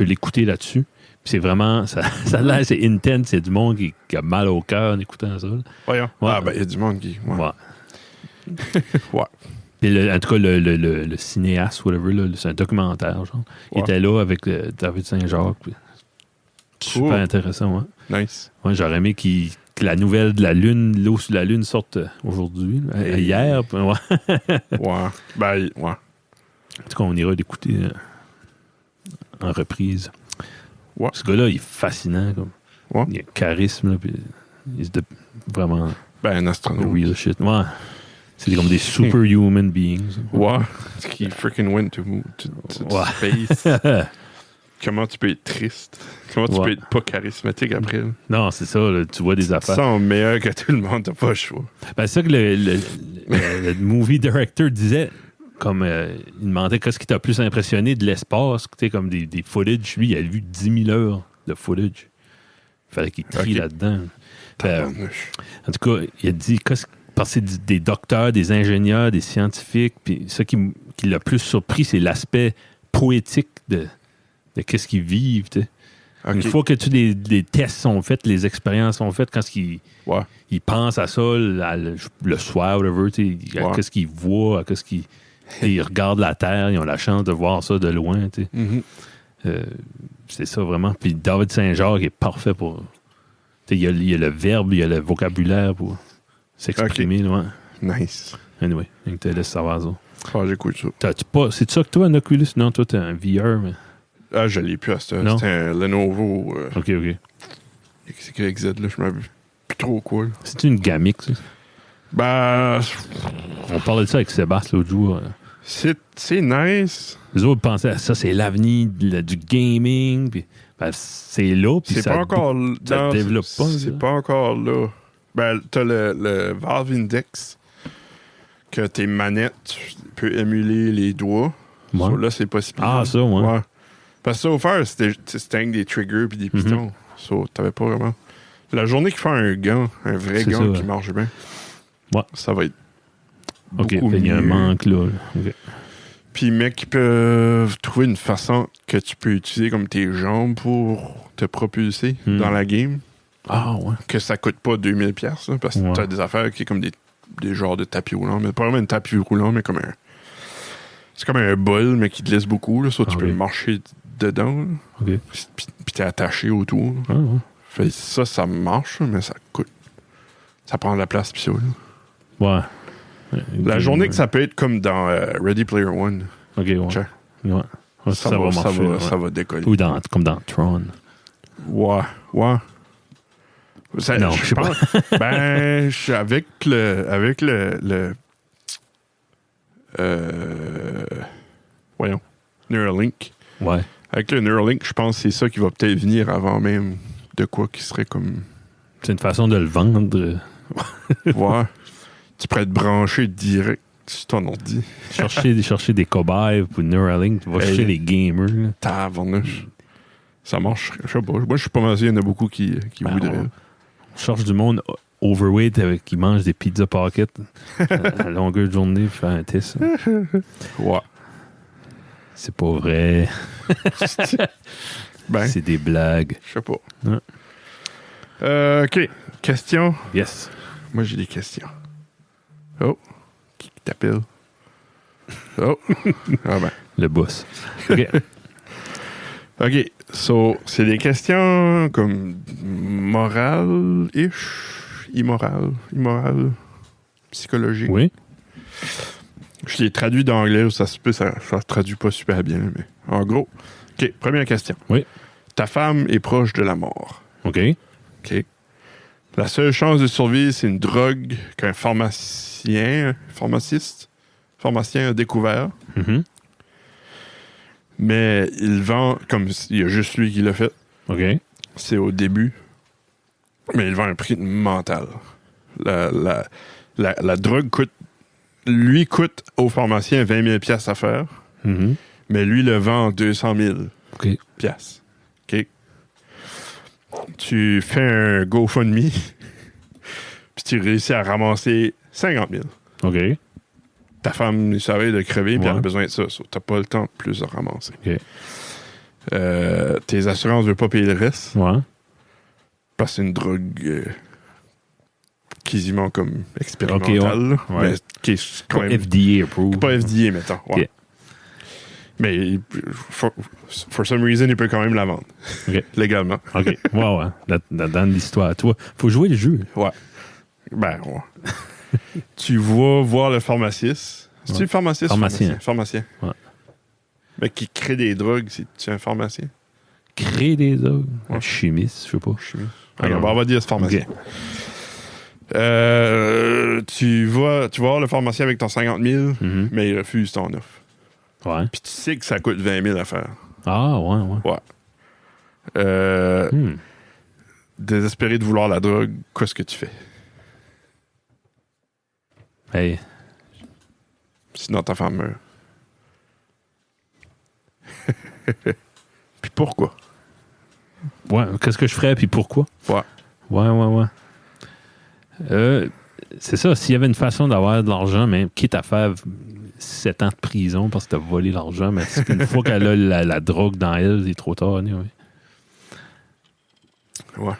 l'écouter là-dessus. Puis c'est vraiment, ça a l'air, c'est intense, c'est du monde qui a mal au cœur en écoutant ça. là. Voyons. Ouais. Ah, ben, il y a du monde qui. Ouais. Ouais. Ouais. Puis en tout cas, le cinéaste, whatever, là, c'est un documentaire, genre. Il Ouais. était là avec David Saint-Jacques. Puis super Cool. intéressant, ouais. Nice. Ouais, j'aurais aimé que la nouvelle de la Lune, l'eau sur la Lune sorte aujourd'hui, là, Et- hier. Puis, ouais. Ouais. Ben, ouais. En tout cas, on ira l'écouter en reprise. Ouais. Ce gars-là, il est fascinant. Comme. Ouais. Il a un charisme, là, puis il est vraiment Ben, un astronaute. real shit. Ouais. C'est comme des superhuman beings. Ouais. Qui freaking went to Ouais. space. Comment tu peux être triste? Comment tu Ouais. peux être pas charismatique après? Là? Non, c'est ça, là, tu vois des Tu te affaires. sens meilleur que tout le monde, t'as pas le choix. Ben, c'est ça que le movie director disait. Comme il demandait qu'est-ce qui t'a plus impressionné de l'espace, tu sais, comme des footage. Lui, il a vu 10 000 heures de footage. Il fallait qu'il trie là-dedans. Tabarnouche. En tout cas, il a dit parce que c'est des docteurs, des ingénieurs, des scientifiques. Puis ce qui l'a plus surpris, c'est l'aspect poétique de qu'est-ce qu'ils vivent. Tu sais. Ok. Une fois que les tests sont faits, les expériences sont faites, quand Ouais. ils pensent à ça le soir, whatever, tu sais, Ouais. qu'est-ce qu'ils voient, qu'est-ce qu'ils. Ils regardent la Terre, ils ont la chance de voir ça de loin. Tu sais. Mhm. C'est ça vraiment. Puis David Saint-Jacques est parfait pour. Tu sais, il y a le verbe, il y a le vocabulaire pour s'exprimer. Ouais. Nice. Anyway, je te laisse savoir ça. Ah, j'écoute ça. T'as-tu pas. C'est ça que toi, un Oculus? Non, toi, t'as un VR, mais. Ah, je l'ai plus à ça. Non. C'était un Lenovo. Ok. C'est que XZ, là, je m'avais plus trop quoi. Là. C'est une gamique, ça? Ben, On parlait de ça avec Sébastien l'autre jour. c'est nice. Les autres pensaient à ça, c'est l'avenir du gaming. Puis, ben, c'est là, puis C'est ça, pas encore. ça non, développe pas. C'est ça. pas encore là. Ben, t'as le Valve Index que tes manettes, tu peux émuler les doigts. Ouais. So, là, c'est possible. Ah, ça, ouais. Parce que ça, au faire, c'était avec des triggers puis des pitons. So, t'avais pas vraiment. La journée qu'il fait un gant, un vrai C'est gant ça, qui marche bien, Ouais. ça va être. OK, beaucoup il y a un mieux. manque là. OK. Puis, mec, ils peuvent trouver une façon que tu peux utiliser comme tes jambes pour te propulser dans la game. Ah, ouais. Que ça coûte pas 2000$, là, parce que Ouais. t'as des affaires qui sont comme des genres de tapis roulants. Mais pas vraiment un tapis roulant, mais comme un. C'est comme un bol, mais qui te laisse beaucoup. Là, soit tu Ah peux oui. marcher dedans. Là, OK. puis t'es attaché autour. Là. Ah, ouais. Fait ça marche, mais ça coûte. Ça prend de la place, pis ça. Là. Ouais. La journée que ça peut être comme dans Ready Player One. OK, ouais. Tiens. Ouais. Ouais, ça va marcher. ouais. ça va décoller. Ou comme dans Tron. Ouais. Ça, Non, je sais pas. Ben, je suis avec le voyons, Neuralink. Ouais. Avec le Neuralink, je pense que c'est ça qui va peut-être venir avant même de quoi qui serait comme. C'est une façon de le vendre. Ouais. Tu pourrais te brancher direct sur ton ordi. chercher des cobayes pour Neuralink. Tu vas chercher les gamers. Là. Tabarnouche. Ça marche. Je sais pas. Moi, je suis pas mal sûr qu'il y en a beaucoup qui Ben, voudraient. On cherche du monde overweight qui mange des pizza pocket à longueur de journée pour faire un test. Ouais. C'est pas vrai. Ben, C'est des blagues. je sais pas. Ouais. OK. Question. Yes. Moi, j'ai des questions. Oh. Qui t'appelle? Oh. Ah ben. Le boss. OK. OK. So, c'est des questions comme morales-ish, immorales, psychologiques. Oui. Je l'ai traduit d'anglais, ça se peut, ça traduit pas super bien, mais en gros. OK, première question. Oui. Ta femme est proche de la mort. OK. OK. La seule chance de survie, c'est une drogue qu'un pharmacien a découvert. Mhm. Mais il vend, comme il y a juste lui qui l'a fait, OK. c'est au début, mais il vend un prix mental. La drogue coûte au pharmacien 20 000 $ à faire, Mhm. mais lui le vend 200 000 OK. $. OK? Tu fais un GoFundMe, puis tu réussis à ramasser 50 000. OK. Ta femme est savait de crever, puis Ouais. elle a besoin de ça. So, t'as pas le temps de plus de ramasser. OK. Tes assurances ne veulent pas payer le reste, Ouais. parce que c'est une drogue quasiment comme expérimentale. Ok, là, ouais. mais qui est quand Pas même FDA approved. pas FDA, mettons. Ouais. Ok. Mais for some reason, il peut quand même la vendre. OK. Légalement. OK. Ouais. Dans l'histoire. Toi, faut jouer le jeu. Ouais. Ben, ouais. Tu vas voir le pharmaciste. C'est-tu Ouais. le pharmaciste? Pharmacien. Pharmacien. Ouais. Mais qui crée des drogues, c'est-tu un pharmacien? crée des drogues. Un Ouais. chimiste, je sais pas. Regarde, on va dire ce pharmacien. Ok. Tu vas voir le pharmacien avec ton 50 000, Mhm. mais il refuse ton offre. Ouais. Puis tu sais que ça coûte 20 000 à faire. Ah, ouais. Hmm. Désespéré de vouloir la drogue, qu'est-ce que tu fais? Hey, Sinon, ta femme meurt. Puis pourquoi? ouais, qu'est-ce que je ferais, puis pourquoi? Ouais. Ouais. C'est ça, s'il y avait une façon d'avoir de l'argent, même quitte à faire 7 ans de prison parce que t'as volé l'argent, mais c'est qu'une fois qu'elle a la drogue dans elle, c'est trop tard. Anyway. Ouais.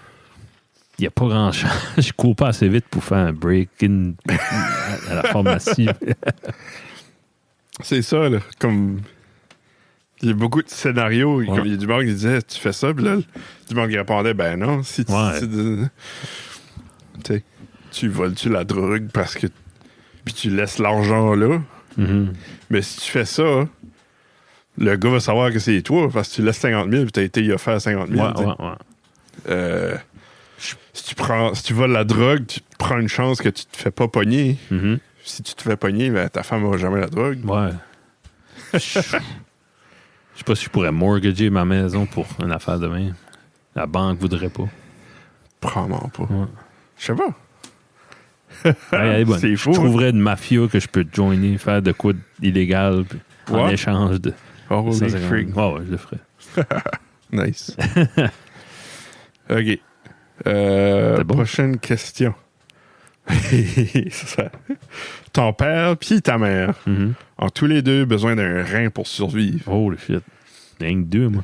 Il n'y a pas grand-chose. Je cours pas assez vite pour faire un break-in à la pharmacie. C'est ça, là. Comme. Il y a beaucoup de scénarios. Ouais. Comme il y a du monde qui disait, tu fais ça, puis là, du monde qui répondait, ben non. Si tu. Ouais. Tu sais, tu voles-tu la drogue parce que. Puis tu laisses l'argent là. Mhm. Mais si tu fais ça, le gars va savoir que c'est toi parce que tu laisses 50 000 puis t'as été y offert 50 000. Ouais. Si tu voles la drogue, tu prends une chance que tu te fais pas pogner. Mhm. Si tu te fais pogner, ben, ta femme n'aura jamais la drogue. Ouais. Je sais pas si je pourrais mortgager ma maison pour une affaire de même. La banque voudrait pas. Probablement pas. Ouais. Je sais pas. Elle est bonne. C'est fou. Je trouverais une mafia que je peux joiner, faire de quoi d'illégal puis en Ouais. échange de. Holy 150. frig. Ouais, je le ferais. Nice. OK. bon? Prochaine question. C'est ça. Ton père puis ta mère Mhm. ont tous les deux besoin d'un rein pour survivre. Holy shit. Rien que deux, moi.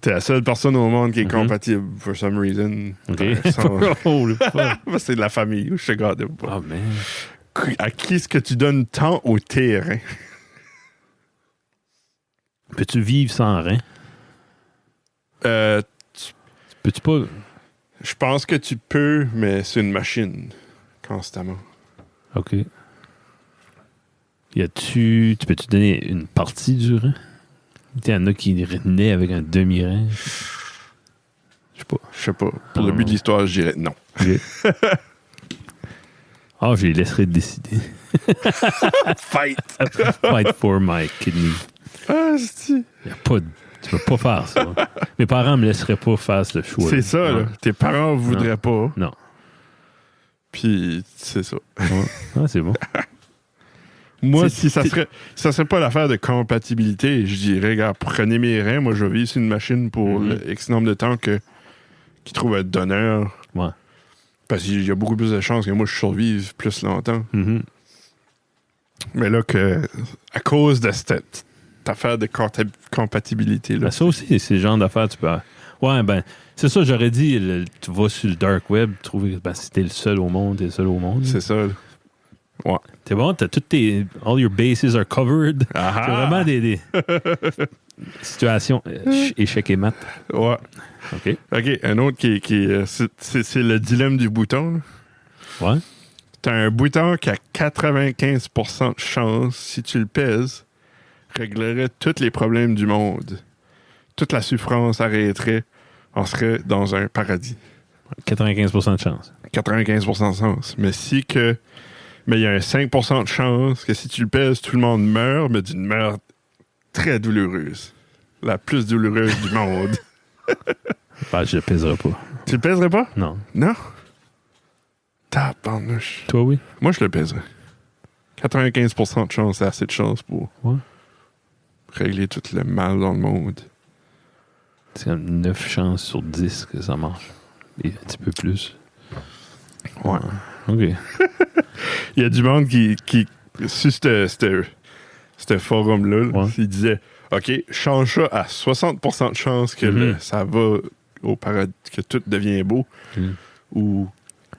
T'es la seule personne au monde qui est Mhm. compatible, for some reason. OK. Sans- Holy fuck. C'est de la famille, je te garde pas. Oh, man. À qui est-ce que tu donnes tant au terrain? Peux-tu vivre sans rein? Peux-tu pas. Je pense que tu peux, mais c'est une machine, constamment. OK. Tu peux-tu donner une partie du rein? Il y en a qui naissent avec un demi-rein. Je sais pas. Je sais pas. Pour le but de l'histoire, je dirais non. Ah, je les laisserai décider. Fight! Fight for my kidney. Ah, c'est Tu peux pas faire ça. Mes parents me laisseraient pas faire ce choix. c'est ça, là. Tes parents voudraient pas. Non. Puis, c'est ça. Ah, c'est bon. Moi, C'est- si ça serait pas l'affaire de compatibilité, je dirais, regarde, prenez mes reins, moi, je vais vivre sur une machine pour Mhm. le X nombre de temps qu'il trouve un donneur. Ouais. Parce qu'il y a beaucoup plus de chances que moi, je survive plus longtemps. Mhm. Mais là, à cause de cette affaire de compatibilité, là. Ben, ça aussi, c'est le genre d'affaires tu peux. Ouais, ben, c'est ça, j'aurais dit, tu vas sur le dark web, trouver que si t'es le seul au monde, t'es le seul au monde. C'est ça, là. Ouais. T'es bon, t'as toutes tes. All your bases are covered. Ah C'est vraiment des situations échec et mat. Ouais. OK. OK, un autre c'est le dilemme du bouton. là. Ouais. T'as un bouton qui a 95% de chance, si tu le pèses, réglerait tous les problèmes du monde. Toute la souffrance arrêterait. On serait dans un paradis. 95% de chance. 95% de chance. Mais il y a un 5% de chance que si tu le pèses, tout le monde meurt, mais d'une mort très douloureuse. La plus douloureuse du monde. Ben, je le pèserai pas. Tu le pèserais pas? Non. Non? Tabarnouche. Toi, oui? Moi, je le pèserais. 95% de chance, c'est assez de chance pour Ouais. régler tout le mal dans le monde. C'est comme 9 chances sur 10 que ça marche. Et un petit peu plus. Ouais. OK. Il y a du monde qui sur ce forum-là, Ouais. il disait OK, change ça à 60% de chance que Mhm. ça va au paradis, que tout devient beau, Mhm. ou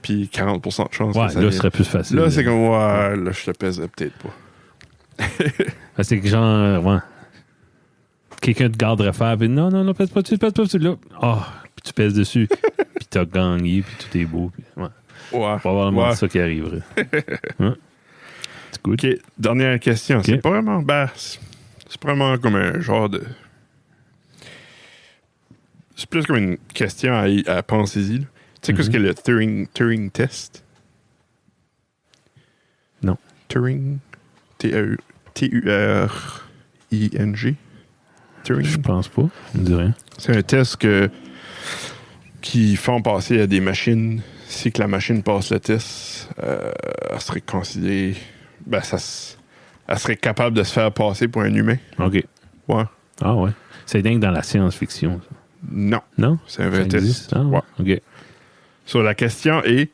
puis 40% de chance Ouais, que ça là, vient. ce serait plus facile. Là, c'est comme, ouais, là, je te pèserais peut-être pas. Ben, c'est que genre, ouais. Quelqu'un te garderait faire, puis non, pèse pas dessus, là. Ah, puis tu pèses dessus, puis t'as gagné, puis tout est beau. Puis, ouais. Ouais. Probablement Ouais. ça qui arriverait. Ouais. C'est good. OK, dernière question. OK. C'est pas vraiment... c'est vraiment comme un genre de c'est plus comme une question à penser-y. Tu sais qu'est-ce que le Turing test? Non. Turing? T-U-R-I-N-G? Turing? Je pense pas. On dit rien. C'est un test qui font passer à des machines. Si que la machine passe le test, elle serait considérée... Ben, elle serait capable de se faire passer pour un humain. OK. Ouais. Ah ouais. C'est dingue dans la science-fiction, ça. Non. Non? C'est un vrai Ça test. existe? Ah, Ouais. OK. So, la question est,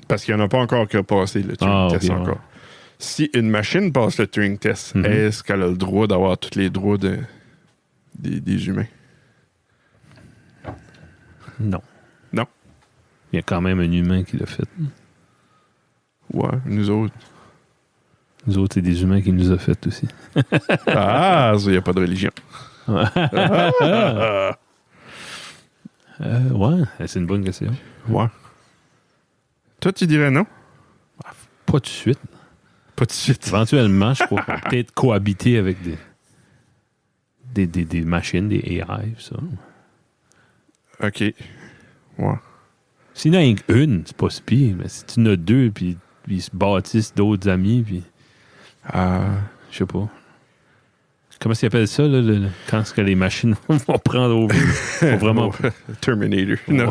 parce qu'il n'y en a pas encore qui a passé le Turing test ok, encore. ouais. Si une machine passe le Turing test, est-ce qu'elle a le droit d'avoir tous les droits des humains? Non. Non. Il y a quand même un humain qui l'a fait. Ouais, nous autres. Nous autres, c'est des humains qui nous a fait aussi. Ah, il n'y a pas de religion. Ouais, c'est une bonne question. Ouais. Toi, tu dirais non? Pas tout de suite. Pas tout de suite. Éventuellement, je crois qu'on peut peut-être cohabiter avec des machines, des AI, ça. OK. Ouais. S'il y en a une, c'est pas si pire. Mais si tu en as deux, puis ils se bâtissent d'autres amis, puis je sais pas. Comment ils appellent ça, là, quand est-ce que les machines vont prendre au vont vraiment... Terminator. Non.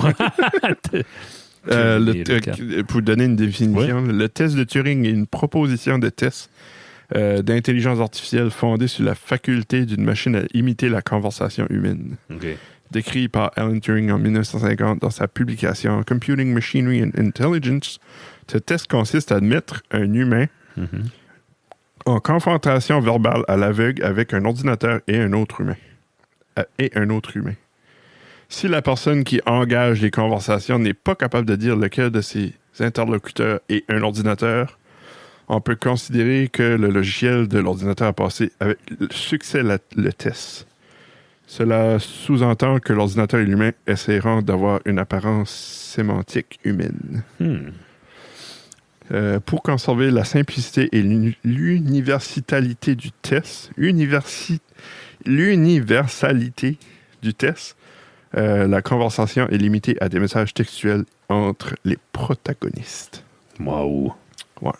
Pour donner une définition, le test de Turing est une proposition de test d'intelligence artificielle fondée sur la faculté d'une machine à imiter la conversation humaine. Okay. Décrit par Alan Turing en 1950 dans sa publication Computing Machinery and Intelligence, ce test consiste à mettre un humain en confrontation verbale à l'aveugle avec un ordinateur et un autre humain. Si la personne qui engage les conversations n'est pas capable de dire lequel de ses interlocuteurs est un ordinateur, on peut considérer que le logiciel de l'ordinateur a passé avec succès le test. Cela sous-entend que l'ordinateur et l'humain essaieront d'avoir une apparence sémantique humaine. Pour conserver la simplicité et l'universalité du test, la conversation est limitée à des messages textuels entre les protagonistes. Wow. Ouais.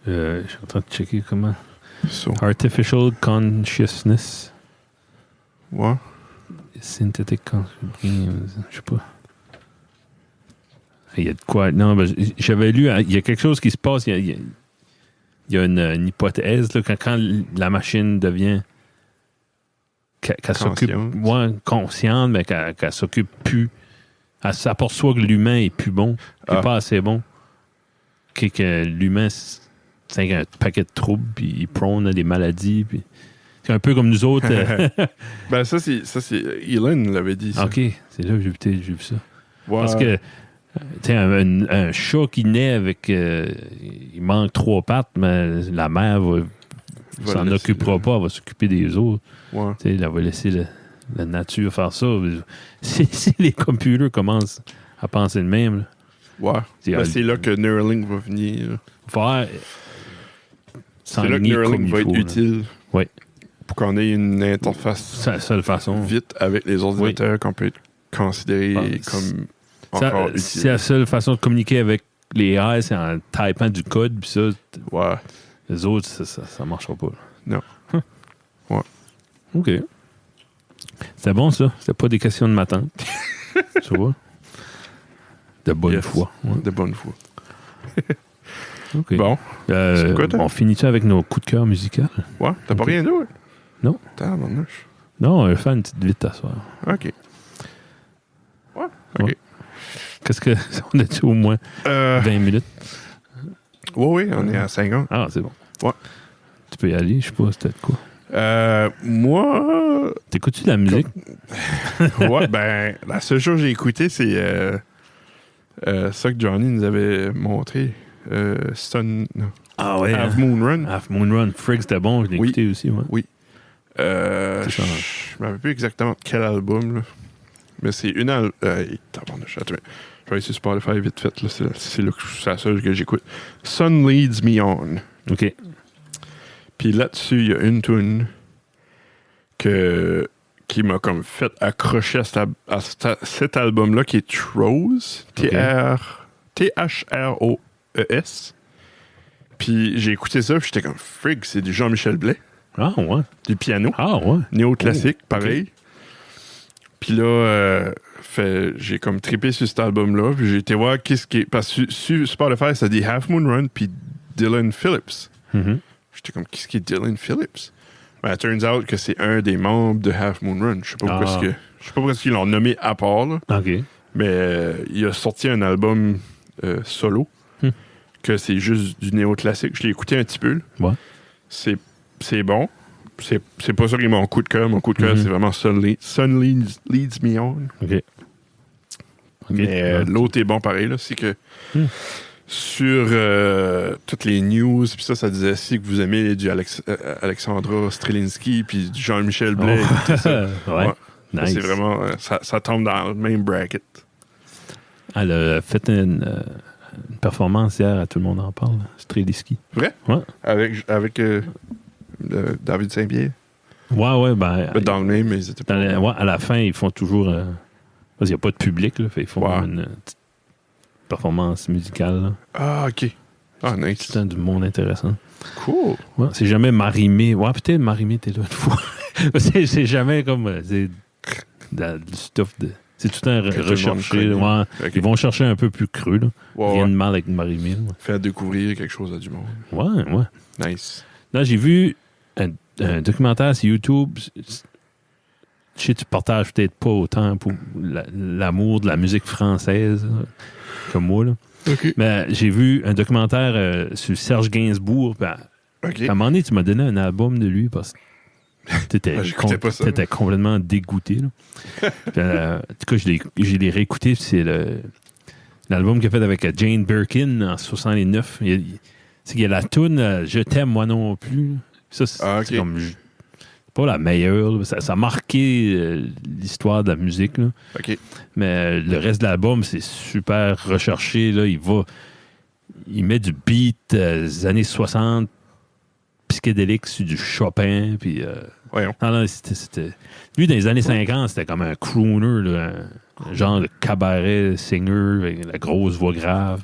Je suis en train de checker comment. So, Artificial Consciousness. ouais. Synthetic Consciousness. Je sais pas. Il y a de quoi. Non, ben, j'avais lu. Il y a quelque chose qui se passe. Il y a une hypothèse là, quand la machine devient. Qu'elle s'occupe. Consciente, mais qu'elle s'occupe plus. Elle s'aperçoit que l'humain est plus bon. Qu'il n'est pas assez bon. Que l'humain. C'est un paquet de troubles, puis il prône à des maladies, puis c'est un peu comme nous autres. Ben ça c'est Elon l'avait dit. Ça. OK, c'est là que j'ai vu ça. Ouais. Parce que tu sais, un chat qui naît avec il manque 3 pattes, mais la mère s'en occupera pas, elle va s'occuper des autres. Ouais. Tu sais, elle va laisser la nature faire ça. Si les computers commencent à penser le même, là, ouais. C'est là que Neuralink va venir. C'est là que Neuralink va être utile. Oui. Pour qu'on ait une interface c'est la seule façon. Vite avec les ordinateurs qu'on peut considérer comme encore utile. C'est la seule façon de communiquer avec les AI, c'est en typant du code, puis ça, les autres, ça marchera pas. Non. Ouais. OK. C'était bon, ça. C'était pas des questions de ma tante. Tu vois? De bonne foi. Ouais. De bonne foi. OK. Bon. Quoi, on finit-tu avec nos coups de cœur musicaux? Ouais. T'as pas rien d'autre? Non. Tabarnouche. Non, on va faire une petite vite à soir. OK. Ouais. OK. Ouais. Qu'est-ce que... On a-tu au moins 20 minutes? Oui, on est à 50. Ah, c'est bon. Ouais. Tu peux y aller, je sais pas, c'était quoi? Moi... T'écoutes-tu de la musique? Ouais, ben, la seule chose que j'ai écouté, c'est ça que Johnny nous avait montré. Ah ouais. Half Moon Run. Half Moon Run. Frig, c'était bon, je l'ai écouté aussi, ouais. Oui. Je ne me rappelle plus exactement quel album, là. Mais c'est une album... je vais essayer sur Spotify vite fait, là. C'est la seule que j'écoute. Sun Leads Me On. OK. Puis là-dessus, il y a une tune qui m'a comme fait accrocher cet album-là qui est Throes. Throes. Puis j'ai écouté ça, puis j'étais comme frig, c'est du Jean-Michel Blais. Ah, ouais. Du piano. Ah, ouais. Néo-classique, pareil. Okay. Puis là, j'ai comme trippé sur cet album-là, puis j'ai été voir qu'est-ce qui est. Parce que sur Spotify, ça dit Half Moon Run, puis Dylan Phillips. Mm-hmm. J'étais comme, qu'est-ce qui est Dylan Phillips? Ben, it turns out que c'est un des membres de Half Moon Run. Je sais pas pourquoi ils l'ont nommé à part, là. OK. Mais il a sorti un album solo, que c'est juste du néo-classique. Je l'ai écouté un petit peu. Ouais. C'est bon. C'est pas ça qui est mon coup de cœur. Mon coup de cœur, c'est vraiment Sun Leads Me On. OK. Mais l'autre est bon pareil. Là. C'est que sur toutes les news, puis ça disait aussi que vous aimez du Alexandra Strelinski puis du Jean-Michel Blais. Oh. Tout ça. Ouais. Nice. C'est vraiment... ça tombe dans le même bracket. Elle a fait une performance hier, à tout le monde en parle. Strelinski. Vrai? Ouais. Avec David Saint-Pierre? Ouais, ben... Dans le même, mais ils étaient pas... à la fin, ils font toujours... parce qu'il n'y a pas de public, là. Fait, ils font une petite performance musicale, là. Ah, OK. Ah, nice. C'est du monde intéressant. Cool. Ouais, c'est jamais Marimé. Ouais, peut-être Marimé, t'es là une fois. c'est jamais comme... c'est du stuff de... C'est tout un recherché. Ouais. Okay. Ils vont chercher un peu plus cru, là. Rien de mal avec Marimé. Ouais. Faire découvrir quelque chose à du monde. Ouais. Nice. Là, j'ai vu un documentaire sur YouTube. Je sais que tu partages peut-être pas autant pour l'amour de la musique française comme moi, là. Okay. Mais j'ai vu un documentaire sur Serge Gainsbourg. À un moment donné, tu m'as donné un album de lui parce que t'étais complètement dégoûté. Là. Puis, en tout cas, je l'ai réécouté. C'est l'album qu'il a fait avec Jane Birkin en 69. Il y a la toune Je t'aime, moi non plus. Ça, c'est comme... pas la meilleure. Ça a marqué l'histoire de la musique. Là. Okay. Mais le reste de l'album, c'est super recherché. Là. Il met du beat des années 60 psychédélique sur du Chopin. Puis, non, c'était... Lui, dans les années 50, c'était comme un crooner, là, un genre de cabaret singer avec la grosse voix grave.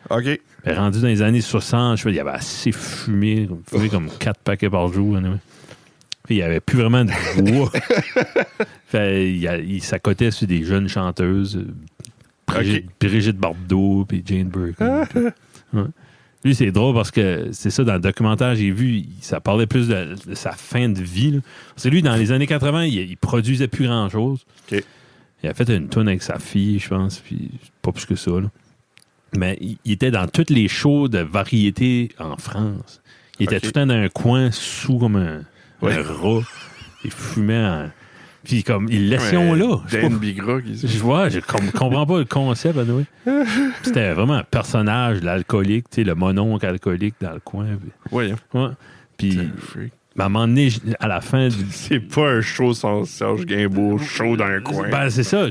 OK. Mais rendu dans les années 60, je sais, il avait assez fumé comme 4 paquets par jour. Anyway. Puis, il n'y avait plus vraiment de voix. Fait, il s'accotait sur des jeunes chanteuses. Brigitte Bardot, puis Jane Birkin. Ouais. Lui, c'est drôle parce que c'est ça, dans le documentaire, j'ai vu, ça parlait plus de sa fin de vie. Là. Parce que lui, dans les années 80, il produisait plus grand-chose. Okay. Il a fait une tourne avec sa fille, je pense, puis pas plus que ça. Là. Mais il était dans toutes les shows de variété en France. Il était tout le temps dans un coin sous comme un rat. Il fumait Puis comme, ils laissaient là. Je comprends pas le concept, Noé. C'était vraiment un personnage, l'alcoolique, le mononcle alcoolique dans le coin. Oui. Ouais. Puis, à un moment donné, à la fin... C'est pas un show sans Serge Gainsbourg, show dans un coin. Ben, c'est ça.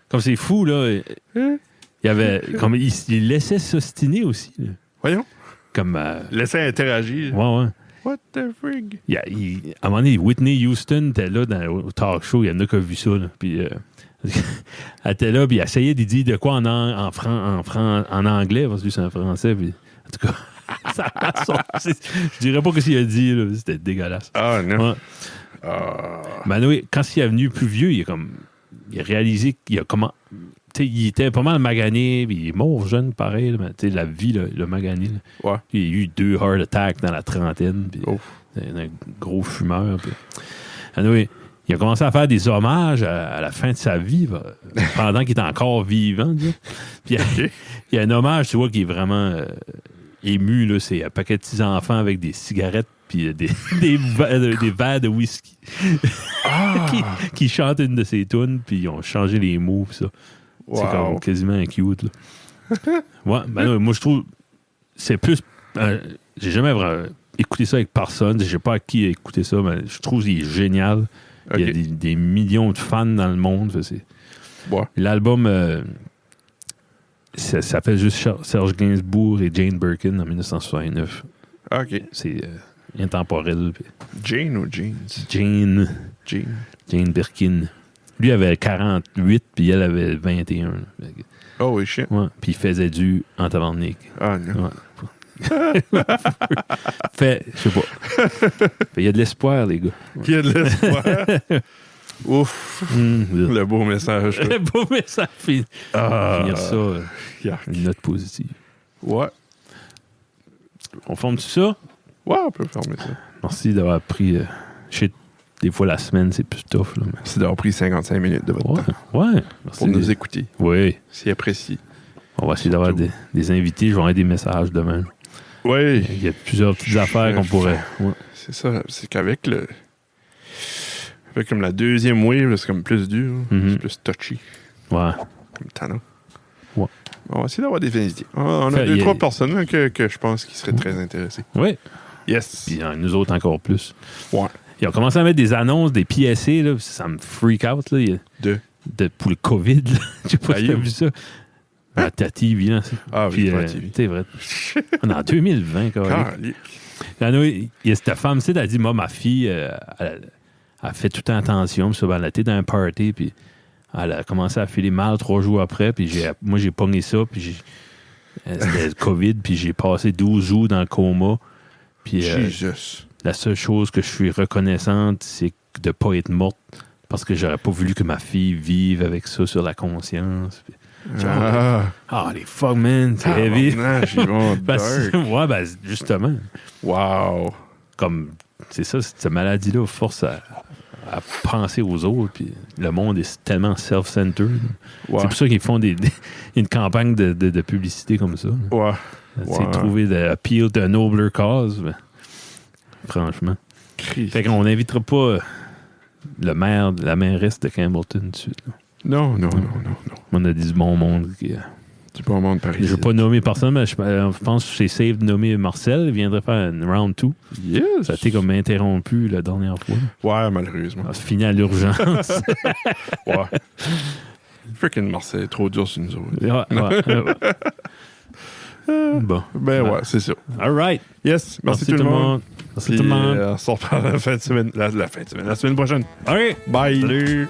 Comme c'est fou, là. Il y avait... Comme, il laissait s'ostiner aussi. Là. Voyons. Comme... laisser interagir. Ouais. What the frig? À un moment donné, Whitney Houston était là au talk show. Il y en a qui ont vu ça. Là. Puis, elle était là, puis elle essayait de dire de quoi en anglais, parce que lui, c'est en français. Puis, en tout cas, ça a sorti. Je dirais pas que ce qu'il a dit. Là, c'était dégueulasse. Ah, non. Ouais. Ben oui, quand il est venu plus vieux, il a réalisé qu'il a comment... il était pas mal magané, puis il est mort jeune, pareil. Là, mais la vie, le magané. Ouais. Il a eu 2 heart attacks dans la trentaine. Puis un gros fumeur. Puis. Anyway, il a commencé à faire des hommages à la fin de sa vie, pendant qu'il était encore vivant. Puis il y a un hommage, tu vois, qui est vraiment ému. Là, c'est un paquet de petits enfants avec des cigarettes puis des verres de whisky qui chantent une de ses tunes, puis ils ont changé les mots. Pis ça. Wow. C'est comme quasiment cute. Là. Ouais, ben non, moi, je trouve c'est plus... j'ai jamais vraiment écouté ça avec personne. Je sais pas à qui écouter ça, mais je trouve qu'il est génial. Okay. Il y a des millions de fans dans le monde. L'album ça s'appelle juste Serge Gainsbourg et Jane Birkin en 1969. OK. C'est intemporel. Puis Jane ou Jeans? Jane Birkin. Lui avait 48, puis elle avait 21. Oh, oui, shit. Ouais. Puis il faisait du en tabarnak. Ah, non. Ouais. Fait, je sais pas. Il y a de l'espoir, les gars. Il y a de l'espoir. Ouf. Le beau message. Le beau message. Finir ça, Yuck. une note positive. Ouais. On forme tout ça? Ouais, on peut fermer ça. Merci d'avoir pris. Je sais, des fois, la semaine, c'est plus tough. Là, mais... Merci d'avoir pris 55 minutes de votre temps Ouais. Merci. pour nous écouter. Oui. Si apprécié. On va essayer d'avoir des invités. Je vais avoir des messages demain. Oui. Il y a plusieurs petites affaires qu'on pourrait. Ouais. C'est ça. C'est qu'avec le. Avec comme la deuxième wave, c'est comme plus dur. C'est plus touchy. Ouais. Comme tannant. Ouais. On va essayer d'avoir des invités. On a trois personnes là, que je pense qui seraient très intéressées. Oui. Yes. Puis nous autres encore plus. Ouais. Ils ont commencé à mettre des annonces, des PSA, là, ça me freak out. Là. Pour le COVID. Je sais pas si tu as vu ça. À ta TV, là. Ah oui, la TV. C'est vrai. On est en 2020, quand même. Il y a cette femme, elle a dit, moi, ma fille, elle fait toute attention. Puis elle était dans un party, puis elle a commencé à filer mal 3 jours après. Puis moi, j'ai pogné ça, puis c'était le COVID, puis j'ai passé 12 jours dans le coma. Puis Jesus. La seule chose que je suis reconnaissante, c'est de ne pas être morte, parce que j'aurais pas voulu que ma fille vive avec ça sur la conscience. Puis, les fuck, man, c'est heavy. Ouais, justement. Wow. Comme, c'est ça, cette maladie-là force à penser aux autres, puis le monde est tellement self-centered. Ouais. C'est pour ça qu'ils font une campagne de publicité comme ça. Ouais. C'est trouver l'appeal d'un nobler cause, ben, franchement. Christ. Fait qu'on n'invitera pas la mairesse de Campbellton tout de suite. Là. Non. On a dit du bon monde. Du bon monde parisien. Je ne veux pas nommer personne, mais je pense que c'est safe de nommer Marcel. Il viendrait faire une round 2. Yes. Ça a été comme interrompu la dernière fois. Ouais, malheureusement. Ça a fini à l'urgence. Ouais. Freaking Marcel est trop dur sur nous autres. Bon. Ouais, c'est ça. All right. Yes. Merci tout le monde. Merci tout le monde. On se reparle la fin de semaine. La semaine prochaine. OK. Bye. Salut.